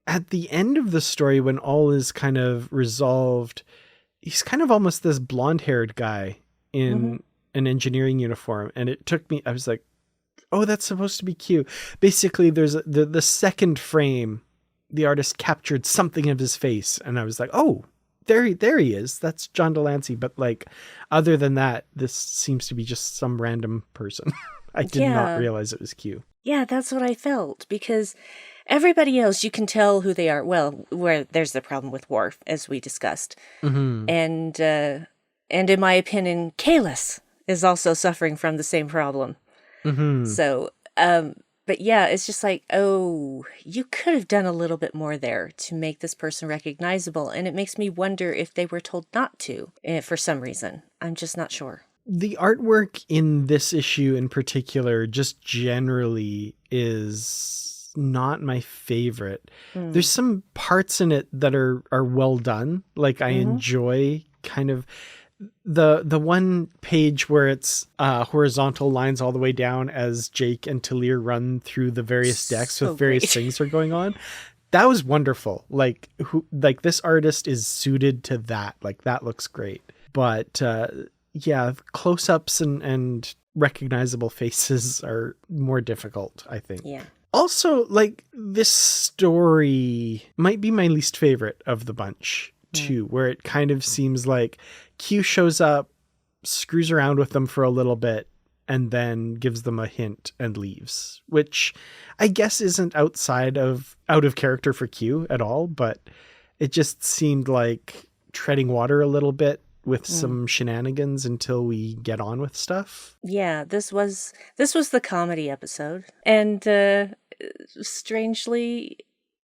at the end of the story, when all is kind of resolved, he's kind of almost this blonde-haired guy in an engineering uniform. And it took me, I was like, oh, that's supposed to be Q. Basically, there's the second frame, the artist captured something of his face. And I was like, oh, there he is. That's John Delancey. But other than that, this seems to be just some random person. I did not realize it was Q. Yeah, that's what I felt, because everybody else, you can tell who they are. Well, where there's the problem with Worf, as we discussed. And in my opinion, Kahless is also suffering from the same problem. So, but yeah, it's just you could have done a little bit more there to make this person recognizable. And it makes me wonder if they were told not to, for some reason. I'm just not sure. The artwork in this issue in particular just generally is not my favorite. There's some parts in it that are well done. Like I enjoy kind of the one page where it's horizontal lines all the way down as Jake and Talir run through the various decks with various things are going on. That was wonderful. Like this artist is suited to that. Like that looks great. But yeah, close-ups and recognizable faces are more difficult, I think. Yeah. Also, like, this story might be my least favorite of the bunch, too, where it kind of seems like Q shows up, screws around with them for a little bit, and then gives them a hint and leaves, which I guess isn't out of character for Q at all, but it just seemed like treading water a little bit with some shenanigans until we get on with stuff. Yeah, this was the comedy episode, and strangely,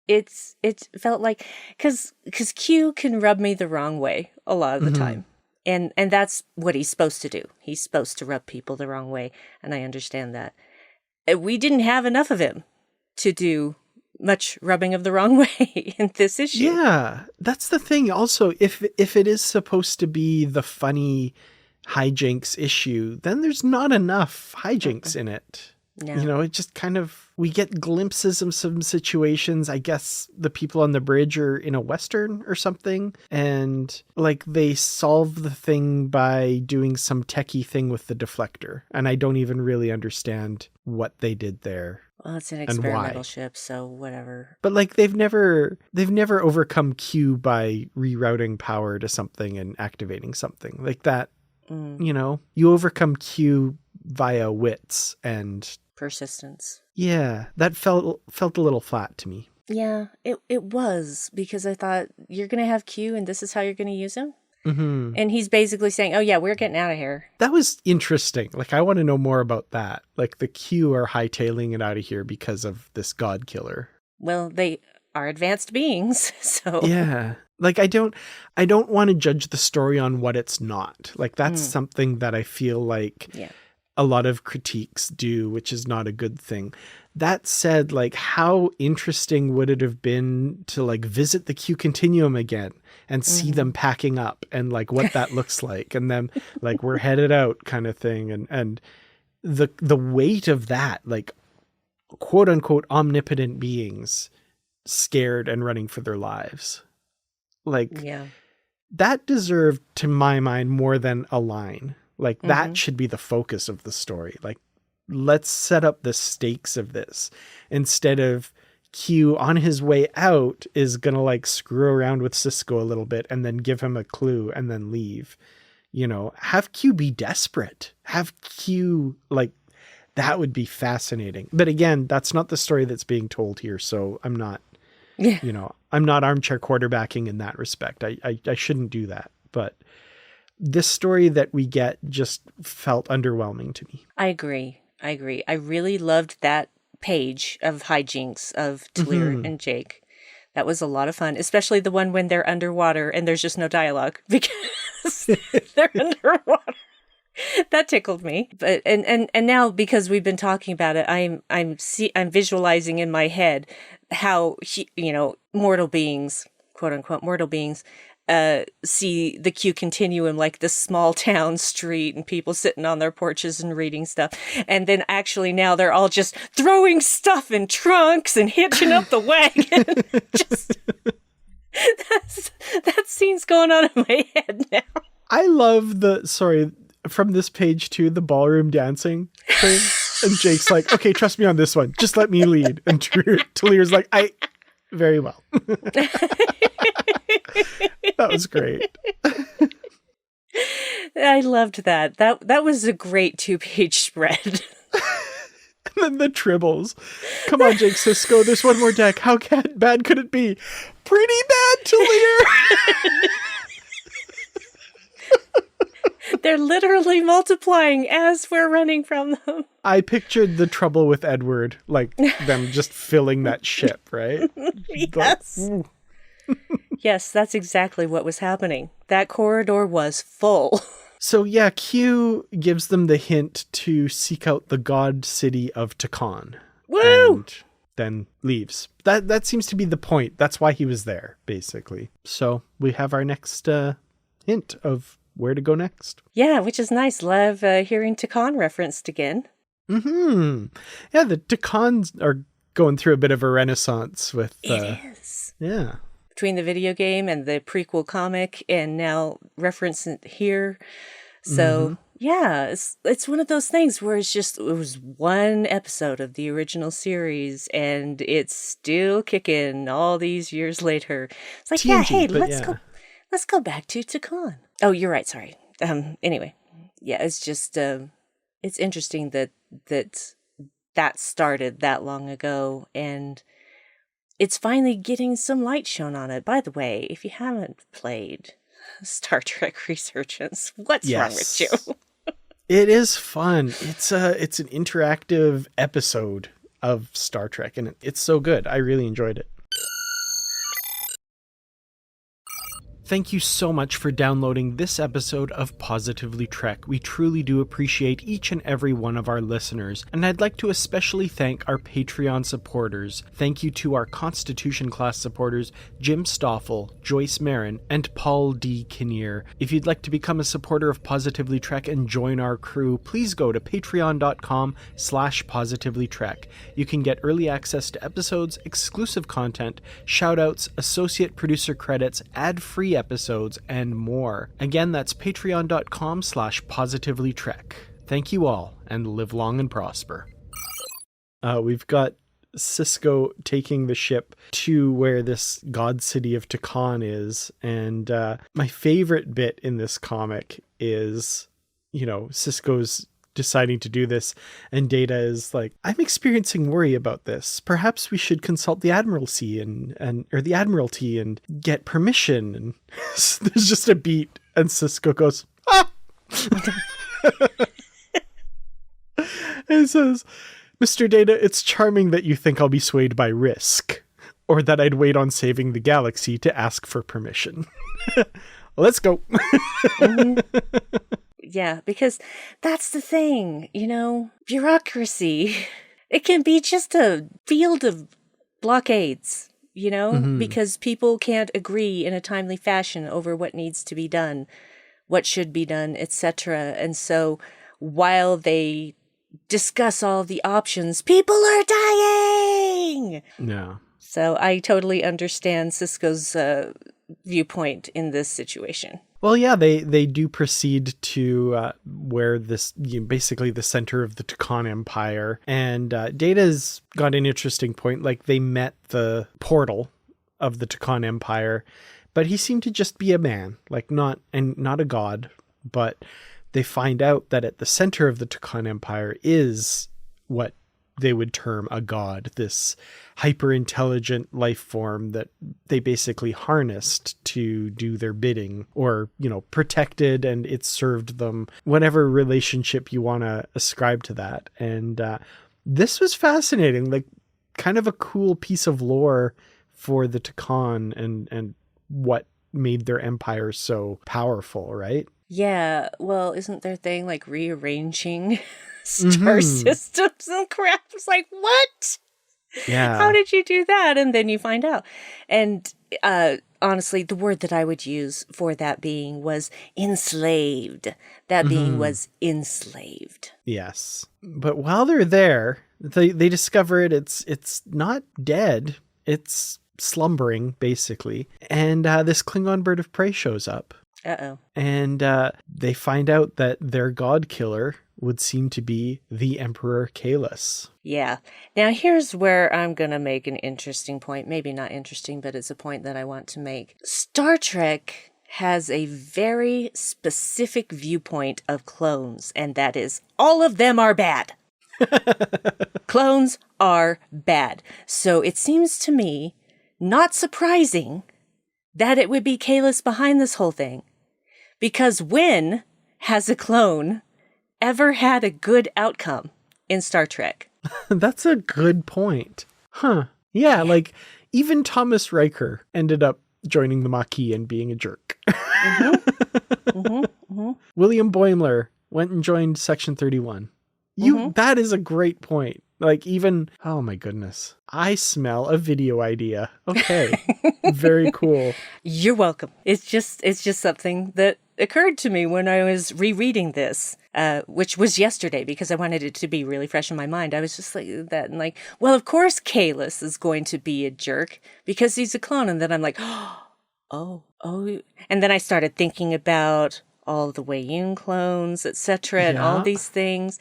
it felt like because Q can rub me the wrong way a lot of the time, and that's what he's supposed to do. He's supposed to rub people the wrong way, and I understand that. We didn't have enough of him to do much rubbing of the wrong way in this issue. Yeah, that's the thing. Also, if it is supposed to be the funny hijinks issue, then there's not enough hijinks in it. No. You know, it just kind of, we get glimpses of some situations. I guess the people on the bridge are in a Western or something. And like they solve the thing by doing some techie thing with the deflector. And I don't even really understand what they did there. Well, it's an experimental ship, so whatever. But like they've never overcome Q by rerouting power to something and activating something like that. You know, you overcome Q via wits and persistence. Yeah, that felt a little flat to me. Yeah, it was, because I thought you're going to have Q and this is how you're going to use him. And he's basically saying, oh yeah, we're getting out of here. That was interesting. Like, I want to know more about that. Like, the Q are hightailing it out of here because of this god killer. Well, they are advanced beings, so. Yeah. Like, I don't want to judge the story on what it's not. Like, that's something that I feel like a lot of critiques do, which is not a good thing. That said, like, how interesting would it have been to, like, visit the Q Continuum again and see them packing up and, like, what that looks like, and then, like, we're headed out kind of thing. And the weight of that, like, quote unquote omnipotent beings scared and running for their lives. Like, that deserved, to my mind, more than a line. Like, that should be the focus of the story. Like, let's set up the stakes of this instead of Q on his way out is going to, like, screw around with Sisko a little bit and then give him a clue and then leave. You know, have Q be desperate. Have Q, like, that would be fascinating. But again, that's not the story that's being told here. So I'm not, you know, I'm not armchair quarterbacking in that respect. I shouldn't do that. But this story that we get just felt underwhelming to me. I agree. I really loved that page of hijinks of Talir and Jake. That was a lot of fun, especially the one when they're underwater and there's just no dialogue because they're underwater. That tickled me. But and now, because we've been talking about it, I'm visualizing in my head how mortal beings, quote unquote mortal beings, see the Q Continuum like this small town street and people sitting on their porches and reading stuff. And then actually now they're all just throwing stuff in trunks and hitching up the wagon. Just that scene's going on in my head now. I love from this page too, the ballroom dancing thing. And Jake's like, okay, trust me on this one. Just let me lead. And Talir's like, very well. That was great. I loved that. That was a great 2-page spread. And then the tribbles. Come on, Jake Sisko. There's one more deck. How bad could it be? Pretty bad, Talir. They're literally multiplying as we're running from them. I pictured the trouble with Edward, like them just filling that ship, right? Yes. Yes, that's exactly what was happening. That corridor was full. So yeah, Q gives them the hint to seek out the god city of Takan. Woo! And then leaves. That seems to be the point. That's why he was there, basically. So we have our next hint of where to go next. Yeah, which is nice. Love hearing Takan referenced again. Mm-hmm. Yeah, the Takans are going through a bit of a renaissance with... It is. Yeah. Between the video game and the prequel comic, and now reference it here. So, yeah, it's one of those things where it was one episode of the original series, and it's still kicking all these years later. It's like, TNG, let's go back to Takan. Oh, you're right. Sorry. Anyway, yeah, it's just, it's interesting that started that long ago, and it's finally getting some light shown on it. By the way, if you haven't played Star Trek Resurgence, what's wrong with you? It is fun. It's an interactive episode of Star Trek, and it's so good. I really enjoyed it. Thank you so much for downloading this episode of Positively Trek. We truly do appreciate each and every one of our listeners, and I'd like to especially thank our Patreon supporters. Thank you to our Constitution class supporters, Jim Stoffel, Joyce Marin, and Paul D. Kinnear. If you'd like to become a supporter of Positively Trek and join our crew, please go to patreon.com/positivelytrek. You can get early access to episodes, exclusive content, shoutouts, associate producer credits, ad-free episodes, and more. Again, that's patreon.com/positivelytrek. Thank you all, and live long and prosper. We've got Sisko taking the ship to where this god city of Takan is, and my favorite bit in this comic is, Sisko's deciding to do this, and Data is like, I'm experiencing worry about this. Perhaps we should consult the Admiralty or the Admiralty and get permission. And there's just a beat, and Sisko goes, ah! And says, Mr. Data, it's charming that you think I'll be swayed by risk, or that I'd wait on saving the galaxy to ask for permission. Let's go. Yeah, because that's the thing, bureaucracy. It can be just a field of blockades, because people can't agree in a timely fashion over what needs to be done, what should be done, etc. And so while they discuss all of the options, people are dying! Yeah. So I totally understand Sisko's viewpoint in this situation. Well, yeah, they do proceed to where this, basically the center of the Takan Empire, and Data's got an interesting point. Like, they met the portal of the Takan Empire, but he seemed to just be a man, like not a god. But they find out that at the center of the Takan Empire is what they would term a god, this hyper-intelligent life form that they basically harnessed to do their bidding, or, protected, and it served them, whatever relationship you want to ascribe to that. And this was fascinating, like kind of a cool piece of lore for the Takan and what made their empire so powerful, right? Yeah, well, isn't their thing like rearranging star systems and crap? It's like, what? Yeah. How did you do that? And then you find out. And honestly, the word that I would use for that being was enslaved. That being was enslaved. Yes. But while they're there, they discover it's not dead. It's slumbering, basically. And this Klingon bird of prey shows up. Uh-oh. And they find out that their god killer would seem to be the Emperor Kahless. Yeah. Now, here's where I'm going to make an interesting point. Maybe not interesting, but it's a point that I want to make. Star Trek has a very specific viewpoint of clones, and that is all of them are bad. Clones are bad. So it seems to me not surprising that it would be Kahless behind this whole thing. Because when has a clone ever had a good outcome in Star Trek? That's a good point. Huh. Yeah, like even Thomas Riker ended up joining the Maquis and being a jerk. William Boimler went and joined Section 31. That is a great point. Like even, oh my goodness, I smell a video idea. Okay. Very cool. You're welcome. It's just something that occurred to me when I was rereading this, which was yesterday because I wanted it to be really fresh in my mind. I was just like that and like, well, of course Kalis is going to be a jerk because he's a clone. And then I'm like, oh. And then I started thinking about all the Wei-Yun clones, etc., and all these things.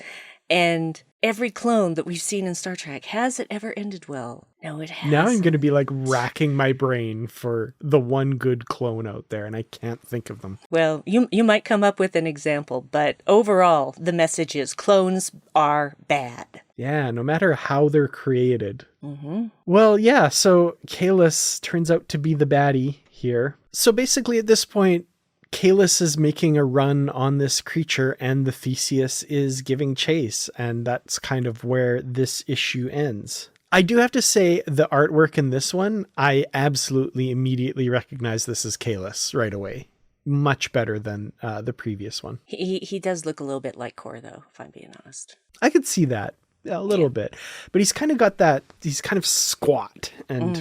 And every clone that we've seen in Star Trek, has it ever ended well? No, it hasn't. Now I'm going to be like racking my brain for the one good clone out there, and I can't think of them. Well, you might come up with an example, but overall, the message is clones are bad. Yeah, no matter how they're created. Mm-hmm. Well, yeah, so Kalis turns out to be the baddie here. So basically at this point, Kalis is making a run on this creature and the Theseus is giving chase, and that's kind of where this issue ends. I do have to say the artwork in this one, I absolutely immediately recognize this as Kalis right away. Much better than the previous one. He does look a little bit like Kor, though, if I'm being honest. I could see that a little bit, but he's kind of got that, he's kind of squat and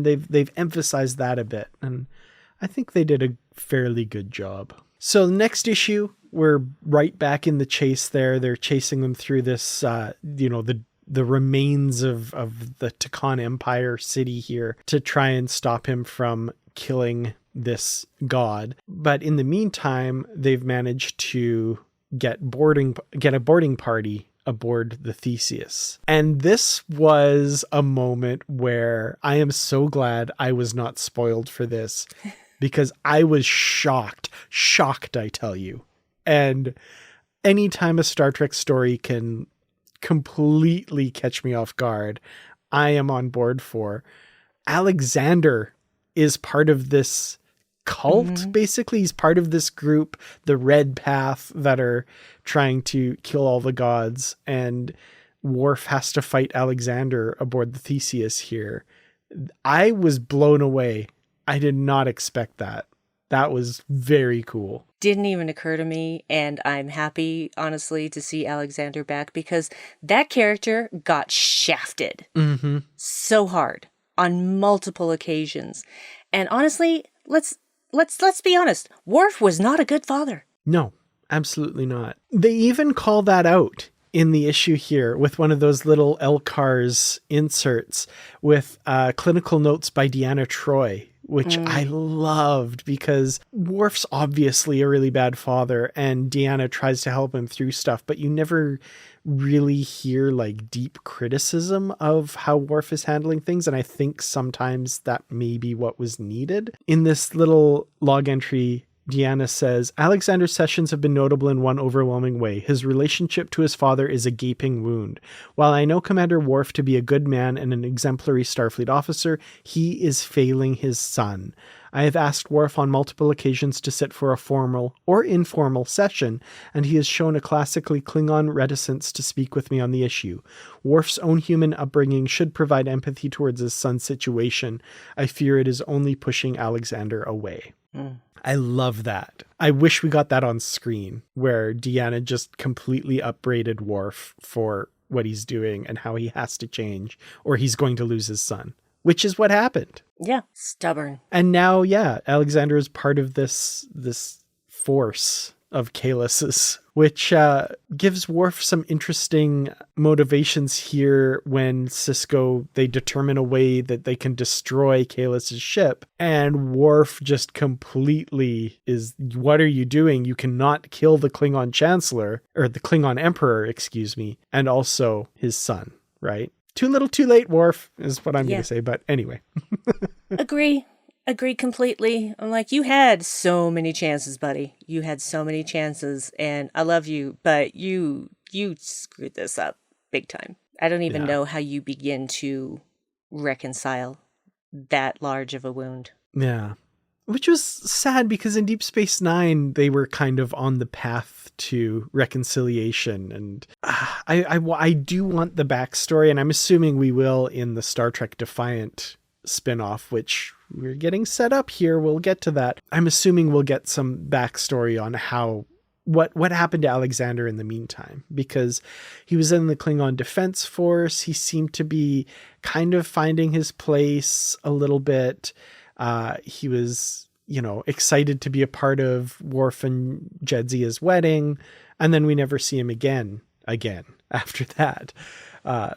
they've emphasized that a bit, and I think they did a fairly good job. So the next issue, we're right back in the chase there. They're chasing them through this, the remains of the Takan Empire city here to try and stop him from killing this god. But in the meantime, they've managed to get a boarding party aboard the Theseus. And this was a moment where I am so glad I was not spoiled for this. Because I was shocked, I tell you. And anytime a Star Trek story can completely catch me off guard, I am on board for. Alexander is part of this cult, basically. He's part of this group, the Red Path, that are trying to kill all the gods. And Worf has to fight Alexander aboard the Theseus here. I was blown away. I did not expect that. That was very cool. Didn't even occur to me, and I'm happy, honestly, to see Alexander back because that character got shafted so hard on multiple occasions. And honestly, let's be honest, Worf was not a good father. No, absolutely not. They even call that out in the issue here with one of those little LCARS inserts with clinical notes by Deanna Troi, which I loved because Worf's obviously a really bad father and Deanna tries to help him through stuff, but you never really hear like deep criticism of how Worf is handling things. And I think sometimes that may be what was needed. In this little log entry, Deanna says, Alexander's sessions have been notable in one overwhelming way. His relationship to his father is a gaping wound. While I know Commander Worf to be a good man and an exemplary Starfleet officer, he is failing his son. I have asked Worf on multiple occasions to sit for a formal or informal session, and he has shown a classically Klingon reticence to speak with me on the issue. Worf's own human upbringing should provide empathy towards his son's situation. I fear it is only pushing Alexander away. I love that. I wish we got that on screen where Deanna just completely upbraided Worf for what he's doing and how he has to change or he's going to lose his son, which is what happened. Yeah, stubborn. And now, Alexander is part of this force of Kalis's, which gives Worf some interesting motivations here when Sisko, they determine a way that they can destroy Kalis's ship. And Worf just completely is, what are you doing? You cannot kill the Klingon Chancellor, or the Klingon Emperor, excuse me, and also his son, right? Too little, too late, Worf, is what I'm going to say. But anyway. Agree completely. I'm like, you had so many chances, buddy. You had so many chances, and I love you, but you screwed this up big time. I don't even know how you begin to reconcile that large of a wound. Yeah. Which was sad because in Deep Space Nine, they were kind of on the path to reconciliation. And I do want the backstory, and I'm assuming we will in the Star Trek Defiant spinoff, which we're getting set up here. We'll get to that. I'm assuming we'll get some backstory on how what happened to Alexander in the meantime, because he was in the Klingon Defense Force. He seemed to be kind of finding his place a little bit. He was, excited to be a part of Worf and Jadzia's wedding. And then we never see him again after that.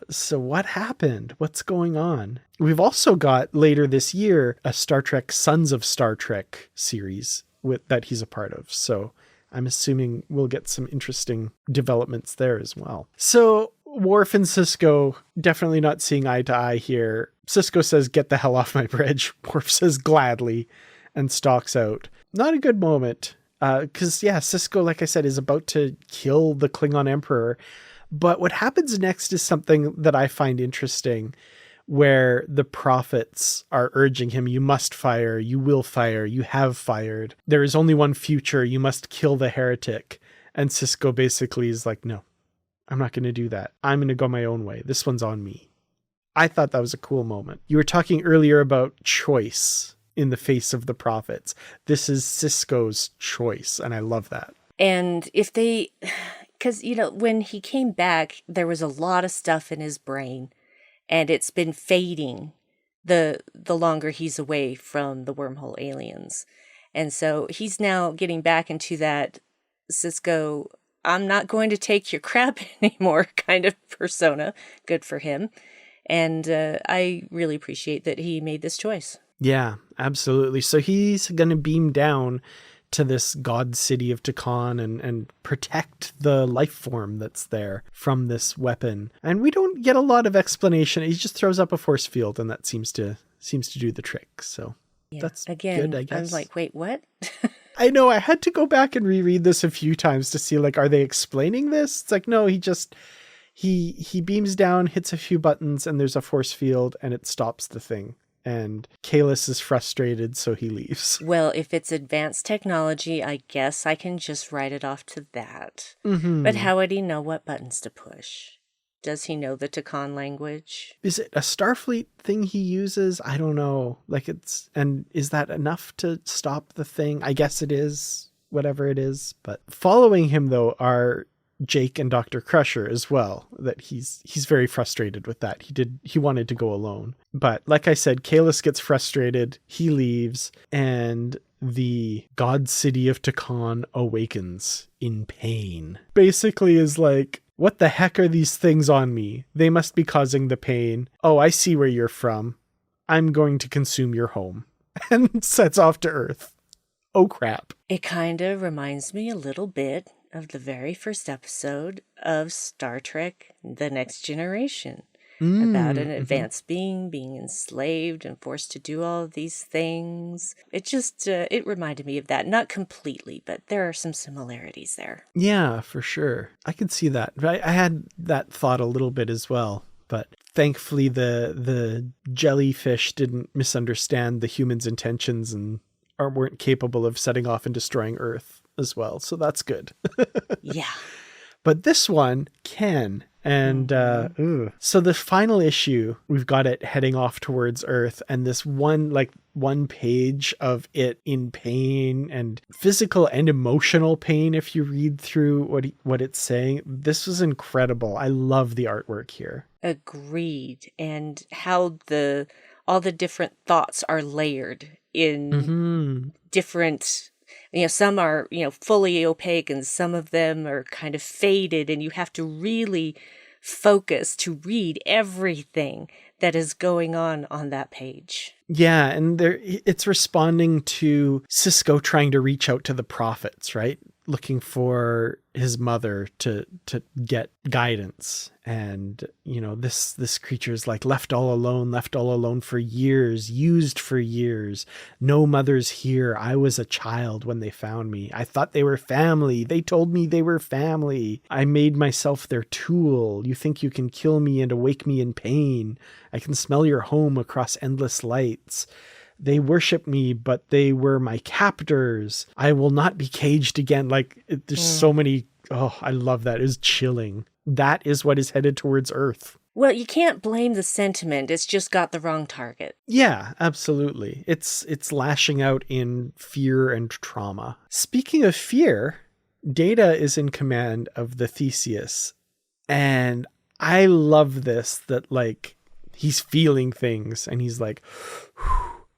So what happened? What's going on? We've also got later this year a Star Trek Sons of Star Trek series that he's a part of. So I'm assuming we'll get some interesting developments there as well. So Worf and Sisko definitely not seeing eye to eye here. Sisko says, "Get the hell off my bridge." Worf says, "Gladly," and stalks out. Not a good moment. Because, Sisko, like I said, is about to kill the Klingon Emperor. But what happens next is something that I find interesting, where the prophets are urging him, "You must fire, you will fire, you have fired. There is only one future, you must kill the heretic." And Sisko basically is like, "No, I'm not going to do that. I'm going to go my own way. This one's on me." I thought that was a cool moment. You were talking earlier about choice in the face of the prophets. This is Sisko's choice, and I love that. And if they, because, when he came back, there was a lot of stuff in his brain, and it's been fading the longer he's away from the wormhole aliens. And so he's now getting back into that Sisko, "I'm not going to take your crap anymore" kind of persona. Good for him. And I really appreciate that he made this choice. Yeah, absolutely. So he's going to beam down to this god city of Takan and protect the life form that's there from this weapon. And we don't get a lot of explanation. He just throws up a force field, and that seems to do the trick. So that's good, I guess. I was like, wait, what? I know, I had to go back and reread this a few times to see, like, are they explaining this? It's like, no, he beams down, hits a few buttons, and there's a force field, and it stops the thing. And Kalis is frustrated, so he leaves. Well, if it's advanced technology, I guess I can just write it off to that. Mm-hmm. But how would he know what buttons to push? Does he know the Takan language? Is it a Starfleet thing he uses? I don't know. And is that enough to stop the thing? I guess it is, whatever it is. But following him, though, are Jake and Dr. Crusher as well, that he's very frustrated with that. He wanted to go alone. But like I said, Kalis gets frustrated, he leaves, and the god city of Takan awakens in pain. Basically is like, "What the heck are these things on me? They must be causing the pain. Oh, I see where you're from. I'm going to consume your home." And sets off to Earth. Oh crap. It kind of reminds me a little bit of the very first episode of Star Trek The Next Generation, about an advanced being enslaved and forced to do all of these things. It just, it reminded me of that. Not completely, but there are some similarities there. Yeah, for sure. I could see that. I had that thought a little bit as well, but thankfully the jellyfish didn't misunderstand the humans' intentions and weren't capable of setting off and destroying Earth as well. So that's good. Yeah. But this one can. And so the final issue, we've got it heading off towards Earth, and this one page of it in pain, and physical and emotional pain if you read through what it's saying. This was incredible. I love the artwork here. Agreed. And how all the different thoughts are layered in different, some are, fully opaque, and some of them are kind of faded, and you have to really focus to read everything that is going on that page. Yeah, and it's responding to Sisko trying to reach out to the prophets, right? Looking for his mother to get guidance. And, this creature is like left all alone for years, used for years. No mother's here. I was a child when they found me. I thought they were family. They told me they were family. I made myself their tool. You think you can kill me and awake me in pain. I can smell your home across endless lights. They worship me, but they were my captors. I will not be caged again. There's so many. Oh, I love that. It was chilling. That is what is headed towards Earth. Well, you can't blame the sentiment. It's just got the wrong target. Yeah, absolutely. It's lashing out in fear and trauma. Speaking of fear, Data is in command of the Theseus. And I love this, that like he's feeling things and he's like,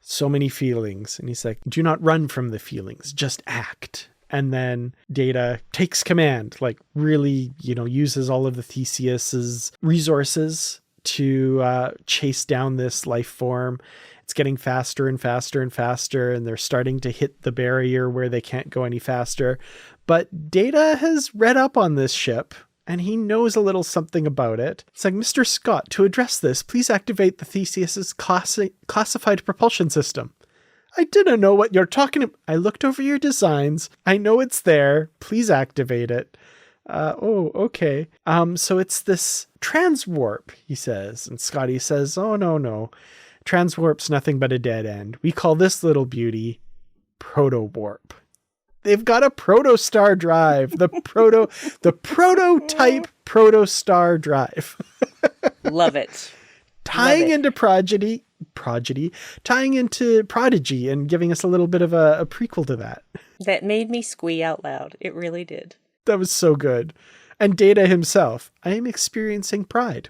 so many feelings. And he's like, do not run from the feelings, just act. And then Data takes command, like really, uses all of the Theseus's resources to chase down this life form. It's getting faster and faster and faster, and they're starting to hit the barrier where they can't go any faster. But Data has read up on this ship, and he knows a little something about it. It's like, Mr. Scott, to address this, please activate the Theseus's classified propulsion system. I didn't know what you're talking about. I looked over your designs. I know it's there. Please activate it. Okay. So it's this transwarp, he says. And Scotty says, oh, no. Transwarp's nothing but a dead end. We call this little beauty proto-warp. They've got a protostar drive, the prototype protostar drive. Love it. Tying into Prodigy, tying into Prodigy and giving us a little bit of a prequel to that. That made me squee out loud. It really did. That was so good. And Data himself, I am experiencing pride.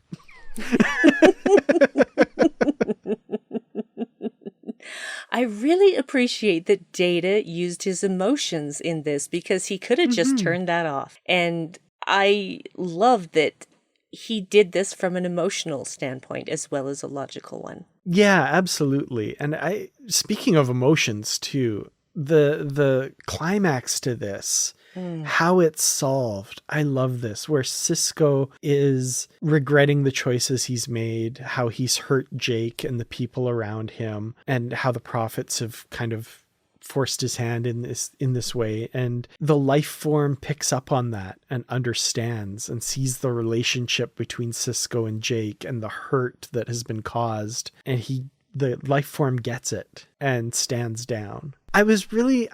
I really appreciate that Data used his emotions in this, because he could have just turned that off. And I love that he did this from an emotional standpoint as well as a logical one. Yeah, absolutely. And speaking of emotions too, the climax to this, how it's solved. I love this, where Sisko is regretting the choices he's made, how he's hurt Jake and the people around him, and how the prophets have kind of forced his hand in this way. And the life form picks up on that and understands and sees the relationship between Sisko and Jake and the hurt that has been caused. And the life form gets it and stands down. I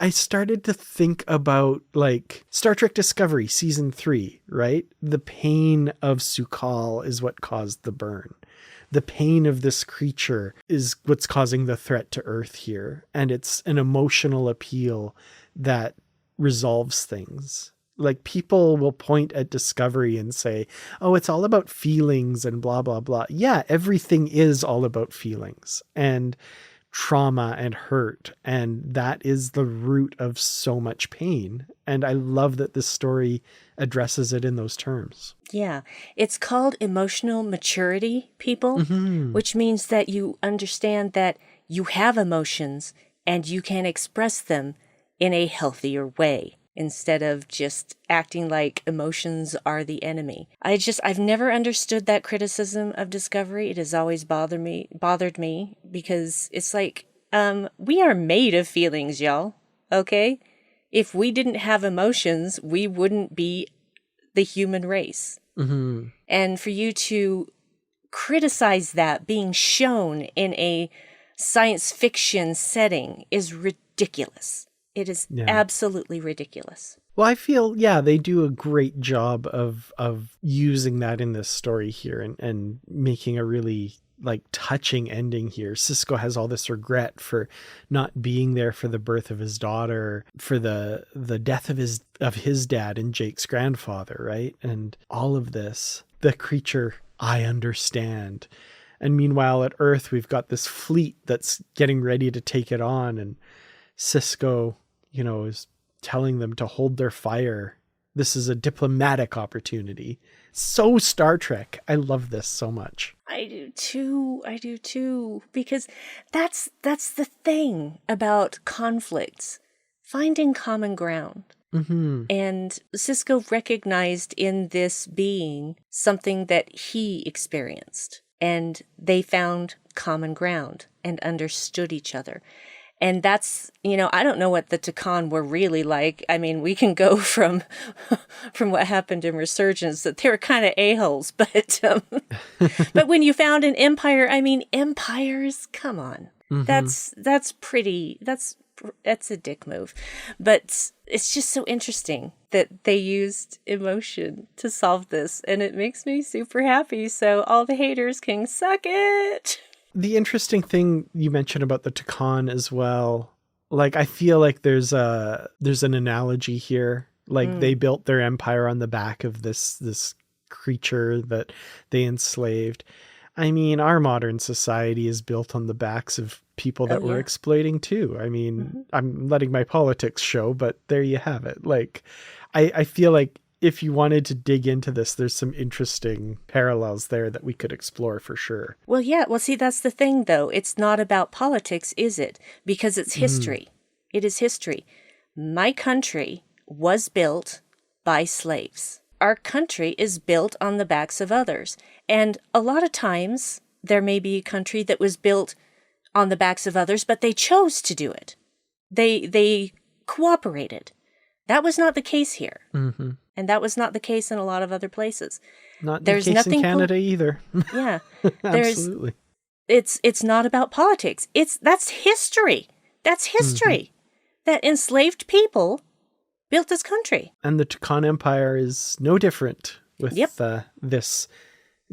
started to think about like Star Trek Discovery season 3, right? The pain of Su'Kal is what caused the burn. The pain of this creature is what's causing the threat to Earth here. And it's an emotional appeal that resolves things. Like, people will point at Discovery and say, oh, it's all about feelings and blah, blah, blah. Yeah, everything is all about feelings and trauma and hurt. And that is the root of so much pain. And I love that this story addresses it in those terms. Yeah. It's called emotional maturity, people, which means that you understand that you have emotions and you can express them in a healthier way, instead of just acting like emotions are the enemy. I've never understood that criticism of Discovery. It has always bothered me because it's like, we are made of feelings, y'all. Okay? If we didn't have emotions, we wouldn't be the human race. And for you to criticize that being shown in a science fiction setting is ridiculous. It is absolutely ridiculous. Well, I feel, they do a great job of using that in this story here and making a really like touching ending here. Sisko has all this regret for not being there for the birth of his daughter, for the death of his dad and Jake's grandfather, right? And all of this, the creature, I understand. And meanwhile at Earth, we've got this fleet that's getting ready to take it on, and Sisko, is telling them to hold their fire. This is a diplomatic opportunity. So Star Trek. I love this so much. I do too. Because that's the thing about conflicts. Finding common ground. And Sisko recognized in this being something that he experienced. And they found common ground and understood each other. And that's, I don't know what the Takan were really like. I mean, we can go from what happened in Resurgence, that they were kind of a-holes. But when you found an empire, empires, come on. That's a dick move. But it's just so interesting that they used emotion to solve this. And it makes me super happy. So all the haters can suck it. The interesting thing you mentioned about the Takan as well, like I feel like there's an analogy here Like they built their empire on the back of this creature that they enslaved. I mean, our modern society is built on the backs of people that we're exploiting too. I mean, I'm letting my politics show, but there you have it. Like, I feel like if you wanted to dig into this, there's some interesting parallels there that we could explore for sure. Well, yeah. Well, see, that's the thing, though. It's not about politics, is it? Because it's history. It is history. My country was built by slaves. Our country is built on the backs of others. And a lot of times there may be a country that was built on the backs of others, but they chose to do it. They cooperated. That was not the case here. Mm-hmm. And that was not the case in a lot of other places. Not the case in Canada either. Yeah. Absolutely. It's not about politics. That's history. That's history. That enslaved people built this country. And the Tucan Empire is no different with this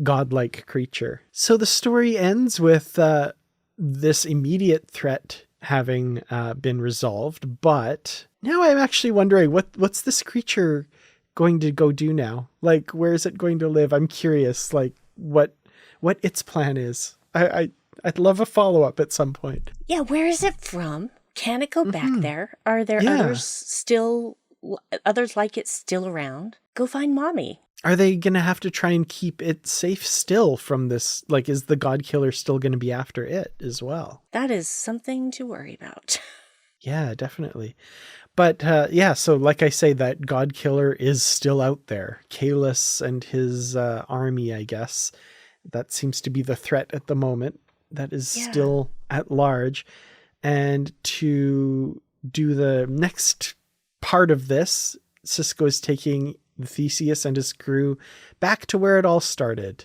godlike creature. So the story ends with this immediate threat having been resolved, but now I'm actually wondering what's this creature going to go do now? Like, where is it going to live? I'm curious, like what its plan is. I'd love a follow-up at some point. Yeah, where is it from? Can it go back there? Are there others like it still around? Go find mommy. Are they going to have to try and keep it safe still from this? Like, is the God Killer still going to be after it as well? That is something to worry about. Yeah, definitely. But so like I say, that God Killer is still out there. Kalis and his army, I guess. That seems to be the threat at the moment. That is still at large. And to do the next part of this, Sisko is taking the Theseus and his crew back to where it all started.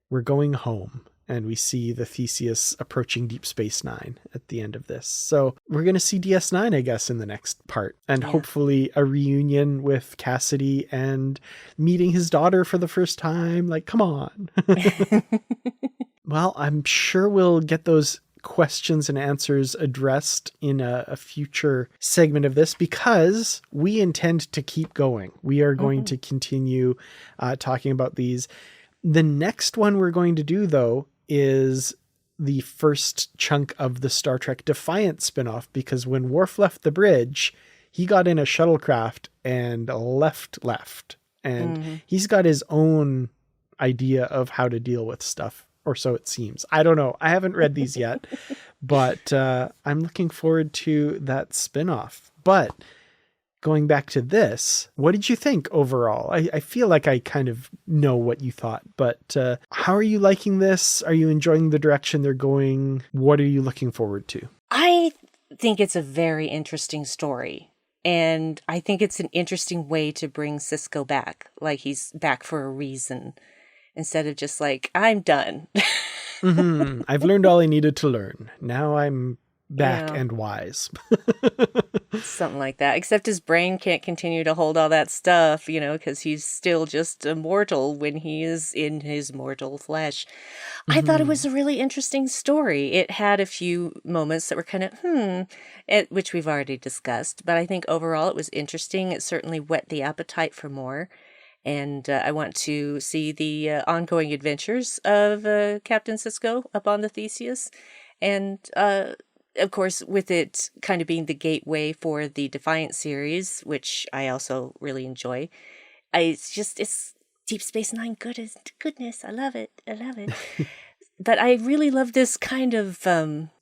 We're going home, and we see the Theseus approaching Deep Space Nine at the end of this. So we're going to see DS9, I guess, in the next part, and hopefully a reunion with Cassidy and meeting his daughter for the first time. Like, come on. Well, I'm sure we'll get those questions and answers addressed in a future segment of this, because we intend to keep going. We are going to continue talking about these. The next one we're going to do, though, is the first chunk of the Star Trek Defiant spinoff, because when Worf left the bridge, he got in a shuttlecraft and left. And he's got his own idea of how to deal with stuff. Or so it seems. I don't know. I haven't read these yet, but I'm looking forward to that spinoff. But going back to this, what did you think overall? I feel like I kind of know what you thought, but how are you liking this? Are you enjoying the direction they're going? What are you looking forward to? I think it's a very interesting story. And I think it's an interesting way to bring Sisko back. Like, he's back for a reason. Instead of just like, I'm done. I've learned all I needed to learn. Now I'm back and wise. Something like that. Except his brain can't continue to hold all that stuff, because he's still just a mortal when he is in his mortal flesh. I thought it was a really interesting story. It had a few moments that were kind of, which we've already discussed. But I think overall it was interesting. It certainly whet the appetite for more. And I want to see the ongoing adventures of Captain Sisko up on the Theseus. And, of course, with it kind of being the gateway for the Defiant series, which I also really enjoy. It's Deep Space Nine goodness. I love it. But I really love this kind of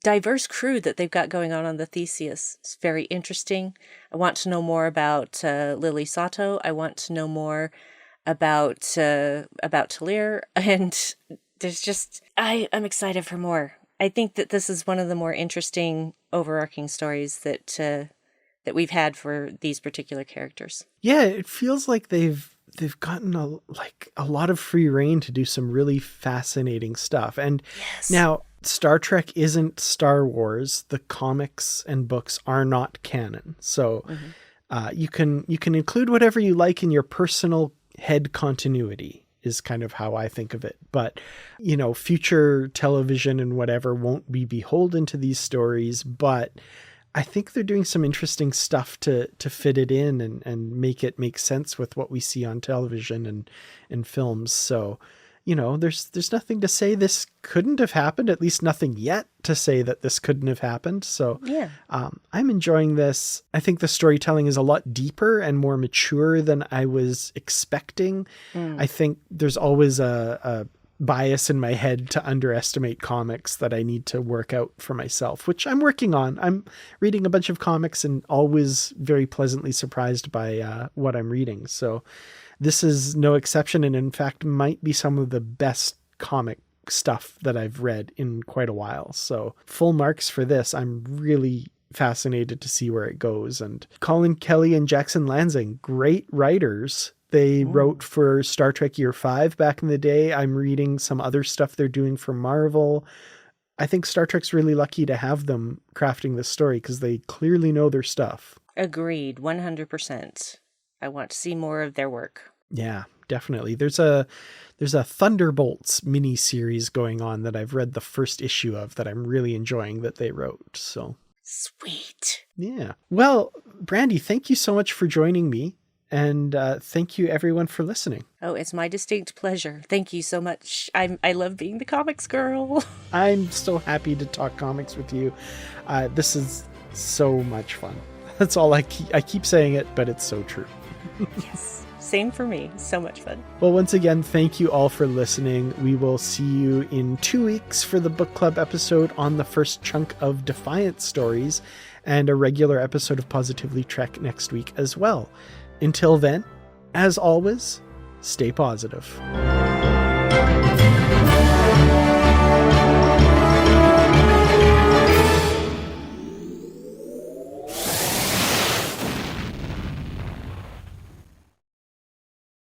diverse crew that they've got going on the Theseus. It's very interesting. I want to know more about Lily Sato. I want to know more about Talir, and there's just I'm excited for more. I think that this is one of the more interesting overarching stories that we've had for these particular characters. Yeah, it feels like they've gotten a lot of free reign to do some really fascinating stuff. And now Star Trek isn't Star Wars. The comics and books are not canon. So you can include whatever you like in your personal head continuity is kind of how I think of it. But, future television and whatever won't be beholden to these stories. But I think they're doing some interesting stuff to fit it in and make it make sense with what we see on television and films. So, there's nothing to say this couldn't have happened, at least nothing yet to say that this couldn't have happened. So yeah, I'm enjoying this. I think the storytelling is a lot deeper and more mature than I was expecting. I think there's always a bias in my head to underestimate comics that I need to work out for myself, which I'm working on. I'm reading a bunch of comics and always very pleasantly surprised by what I'm reading. So this is no exception, and in fact might be some of the best comic stuff that I've read in quite a while. So full marks for this. I'm really fascinated to see where it goes. And Collin Kelly and Jackson Lanzing, great writers. They wrote for Star Trek Year 5 back in the day. I'm reading some other stuff they're doing for Marvel. I think Star Trek's really lucky to have them crafting this story because they clearly know their stuff. Agreed, 100%. I want to see more of their work. Yeah, definitely. There's a Thunderbolts mini series going on that I've read the first issue of that I'm really enjoying that they wrote. So sweet. Yeah. Well, Brandi, thank you so much for joining me. And thank you everyone for listening. Oh, it's my distinct pleasure. Thank you so much. I love being the comics girl. I'm so happy to talk comics with you. This is so much fun. That's all I keep saying it, but it's so true. Yes, same for me. So much fun. Well, once again, thank you all for listening. We will see you in 2 weeks for the book club episode on the first chunk of Defiant stories, and a regular episode of Positively Trek next week as well. Until then, as always, stay positive.